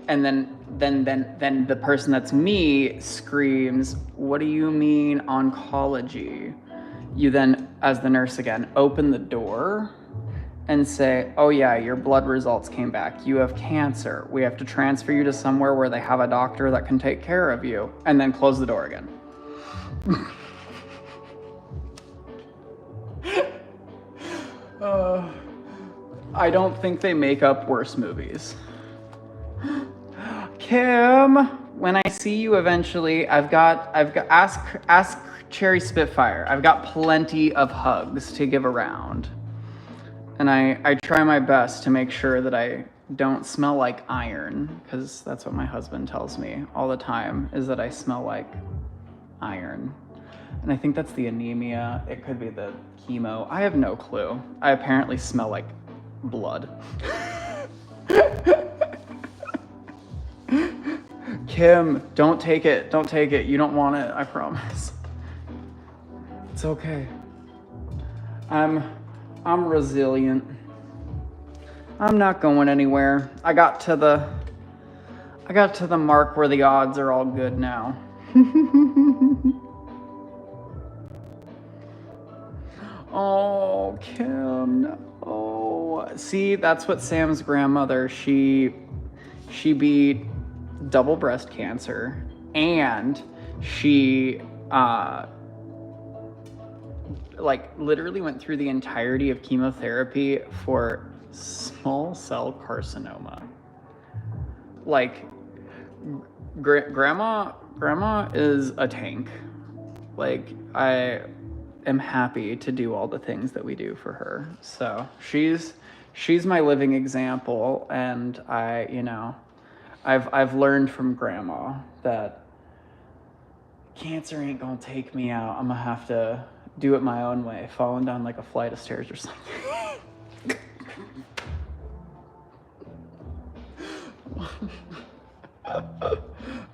And then the person that's me screams, "What do you mean oncology?" You then, as the nurse again, open the door and say, "Oh yeah, your blood results came back. You have cancer. We have to transfer you to somewhere where they have a doctor that can take care of you." And then close the door again. I don't think they make up worse movies. Kim, when I see you eventually, I've got ask Cherry Spitfire. I've got plenty of hugs to give around. And I try my best to make sure that I don't smell like iron, because that's what my husband tells me all the time, is that I smell like iron. And I think that's the anemia. It could be the chemo. I have no clue. I apparently smell like blood. Kim, don't take it. Don't take it. You don't want it, I promise. It's okay. I'm resilient. I'm not going anywhere. I got to the mark where the odds are all good now. Oh, Kim, no. See, that's what Sam's grandmother, she beat double breast cancer, and she like literally went through the entirety of chemotherapy for small cell carcinoma. Like grandma is a tank. Like, I am happy to do all the things that we do for her. So she's my living example, and I've learned from grandma that cancer ain't gonna take me out. I'm gonna have to do it my own way, falling down like a flight of stairs or something.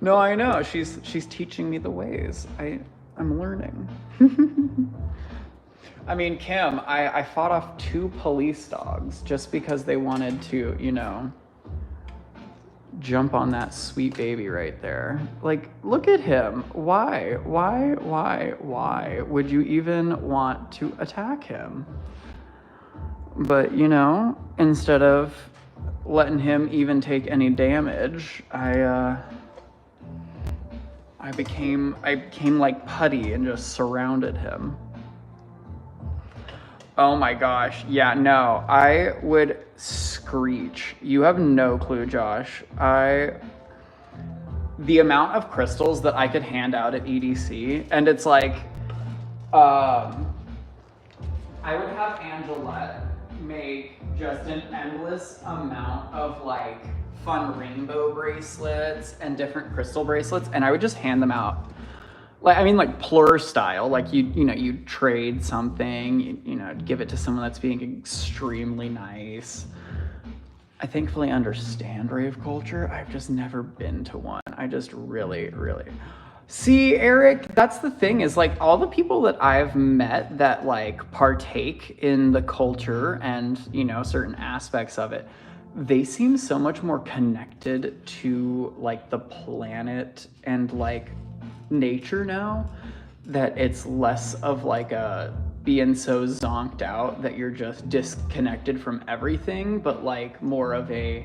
No, I know. She's teaching me the ways. I'm learning. I mean, Kim, I fought off 2 police dogs just because they wanted to, jump on that sweet baby right there. Like, look at him. Why would you even want to attack him? But, instead of letting him even take any damage, I became like putty and just surrounded him. Oh my gosh. Yeah, no, I would screech. You have no clue, Josh. The amount of crystals that I could hand out at EDC, and it's like, I would have Angelette make just an endless amount of like fun rainbow bracelets and different crystal bracelets, and I would just hand them out. Like plur style, like you trade something, give it to someone that's being extremely nice. I thankfully understand rave culture. I've just never been to one. I just really. See, Eric, that's the thing, is like all the people that I've met that like partake in the culture and, certain aspects of it, they seem so much more connected to like the planet and like nature now, that it's less of like a being so zonked out that you're just disconnected from everything, but like more of a,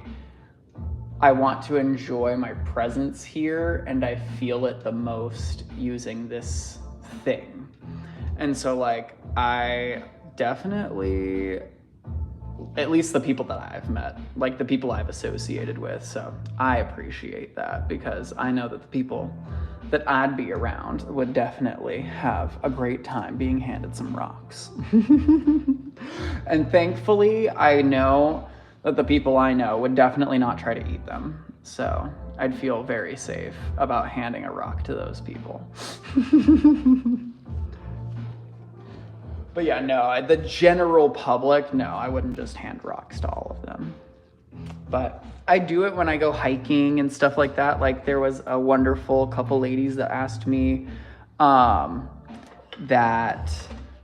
I want to enjoy my presence here and I feel it the most using this thing. And so like I definitely, at least the people that I've met, like the people I've associated with, so I appreciate that, because I know that the people that I'd be around would definitely have a great time being handed some rocks. And thankfully, I know that the people I know would definitely not try to eat them. So I'd feel very safe about handing a rock to those people. But yeah, no, the general public, no, I wouldn't just hand rocks to all of them. But I do it when I go hiking and stuff like that. Like there was a wonderful couple ladies that asked me that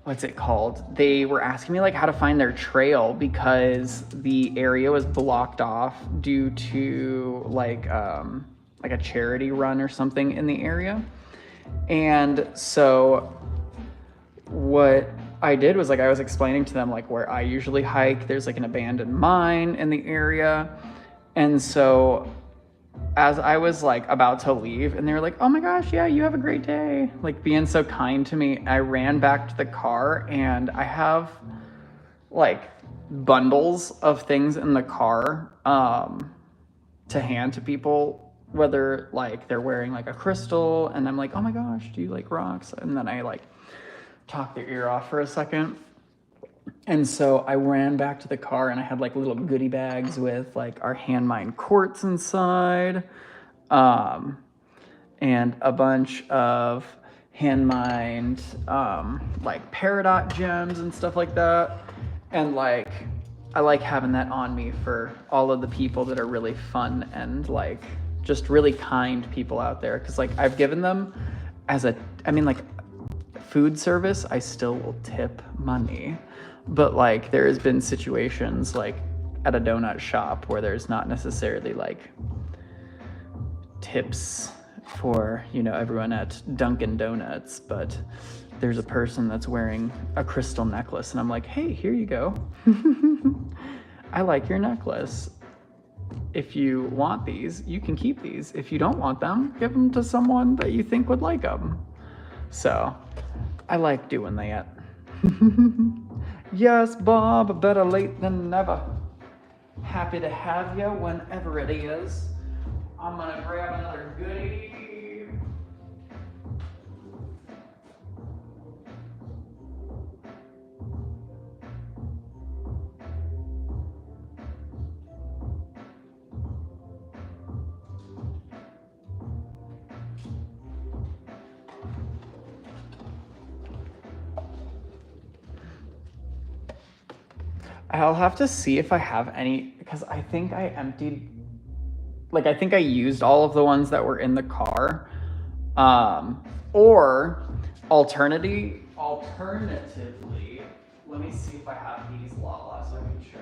what's it called? They were asking me like how to find their trail because the area was blocked off due to like a charity run or something in the area. And so what I did was like I was explaining to them like where I usually hike. There's like an abandoned mine in the area. And so as I was like about to leave and they were like, "Oh my gosh, yeah, you have a great day." Like being so kind to me. I ran back to the car and I have like bundles of things in the car to hand to people, whether like they're wearing like a crystal and I'm like, "Oh my gosh, do you like rocks?" And then I like talk their ear off for a second. And so I ran back to the car and I had like little goodie bags with like our hand mined quartz inside, and a bunch of hand mined like peridot gems and stuff like that. And like I like having that on me for all of the people that are really fun and like just really kind people out there. Cause like I've given them like food service, I still will tip money. But like there has been situations like at a donut shop where there's not necessarily like tips for, everyone at Dunkin' Donuts, but there's a person that's wearing a crystal necklace and I'm like, "Hey, here you go. I like your necklace. If you want these, you can keep these. If you don't want them, give them to someone that you think would like them." So I like doing that. Yes, Bob, better late than never. Happy to have you whenever it is. I'm gonna grab another goodie. I'll have to see if I have any, because I think I used all of the ones that were in the car. Or alternatively, let me see if I have these Lala so I can show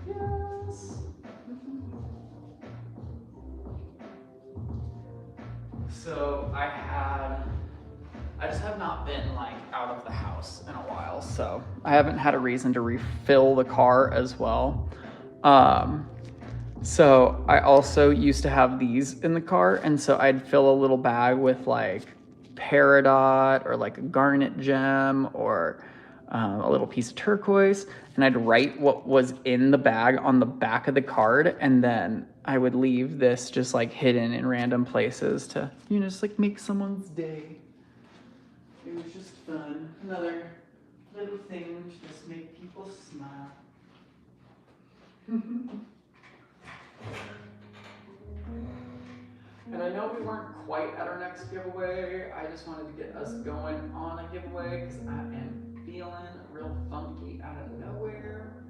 you. Yes. So I just have not been like out of the house in a while, so I haven't had a reason to refill the car as well. So I also used to have these in the car, and so I'd fill a little bag with like peridot or like a garnet gem or a little piece of turquoise, and I'd write what was in the bag on the back of the card, and then I would leave this just like hidden in random places to, just like make someone's day. It was just fun. Another little thing to just make people smile. And I know we weren't quite at our next giveaway. I just wanted to get us going on a giveaway because I am feeling real funky out of nowhere.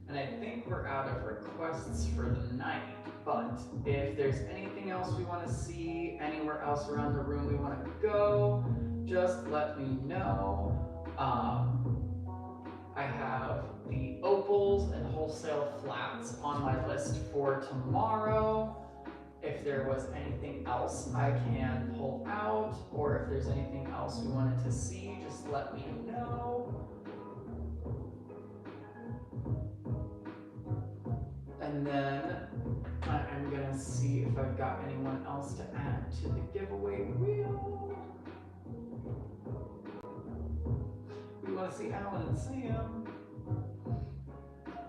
And I think we're out of requests for the night. But if there's anything else we want to see, anywhere else around the room we want to go, just let me know. I have the opals and wholesale flats on my list for tomorrow. If there was anything else I can pull out, or if there's anything else we wanted to see, just let me know. And then I'm gonna see if I've got anyone else to add to the giveaway wheel. We want to see Alan and Sam.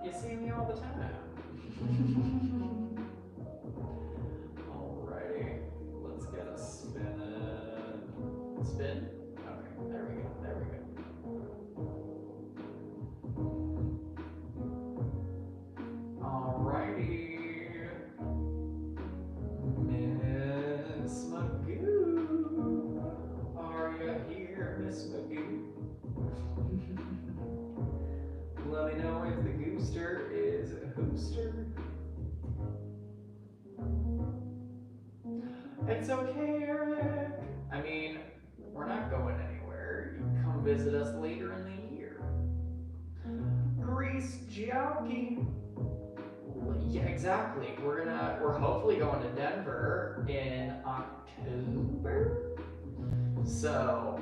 You see me all the time. Alrighty, let's get a spin. Spin? Okay, there we go. Alrighty. Miss Magoo. Are you here, Miss Magoo? Booster is Hooster. It's okay, Eric. I mean, we're not going anywhere. You can come visit us later in the year. Grease Jockey. Yeah, exactly. We're hopefully going to Denver in October. So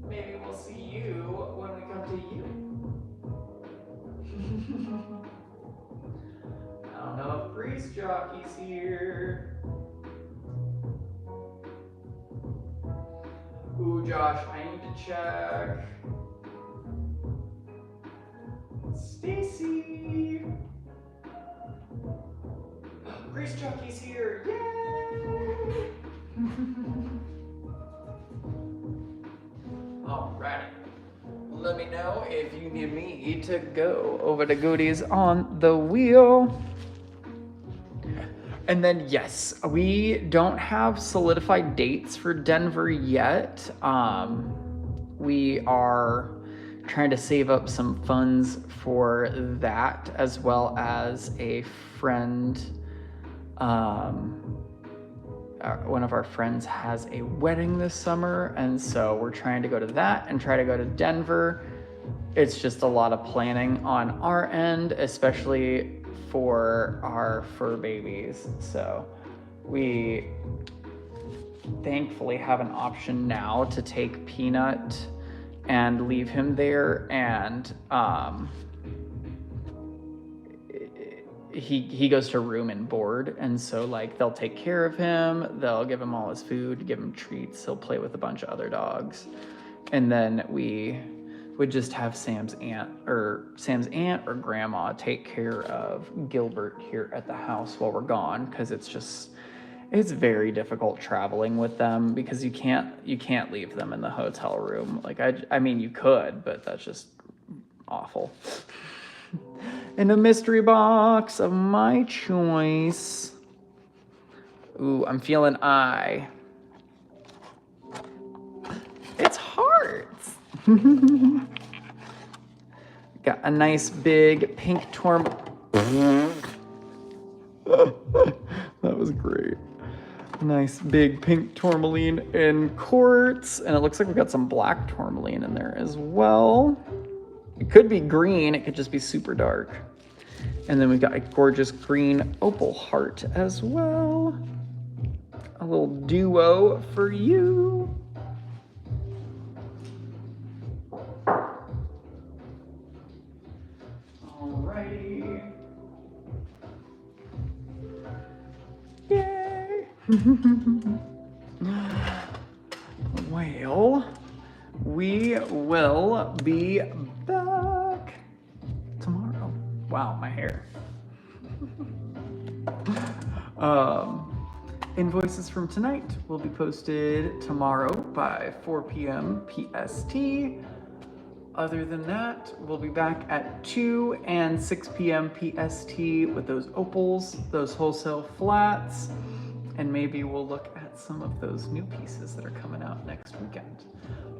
maybe we'll see you when we come to you. I don't know if Grease Jockey's here. Ooh, Josh, I need to check. Stacy. Grease Jockey's here. Yay! Alrighty. Let me know if you need me to go over the goodies on the wheel. And then, yes, we don't have solidified dates for Denver yet. We are trying to save up some funds for that, as well as a friend. One of our friends has a wedding this summer, and so we're trying to go to that and try to go to Denver. It's just a lot of planning on our end, especially for our fur babies. So we thankfully have an option now to take Peanut and leave him there, and he goes to room and board, and so like they'll take care of him, they'll give him all his food, give him treats, he'll play with a bunch of other dogs, and then we would just have Sam's aunt or grandma take care of Gilbert here at the house while we're gone, because it's very difficult traveling with them, because you can't leave them in the hotel room. Like I mean you could, but that's just awful. And a mystery box of my choice. Ooh, I'm feeling eye. It's hearts. Got a nice big pink that was great. Nice big pink tourmaline in quartz, and it looks like we've got some black tourmaline in there as well. It could be green, it could just be super dark. And then we've got a gorgeous green opal heart as well. A little duo for you. Alrighty. Yay! Well, we will be back tomorrow. Wow, my hair. Invoices from tonight will be posted tomorrow by 4 p.m. PST. Other than that, we'll be back at 2 and 6 p.m. PST with those opals, those wholesale flats, and maybe we'll look at some of those new pieces that are coming out next weekend.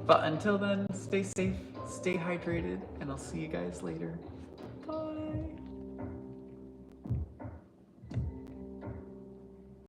But until then, stay safe, stay hydrated, and I'll see you guys later. Bye.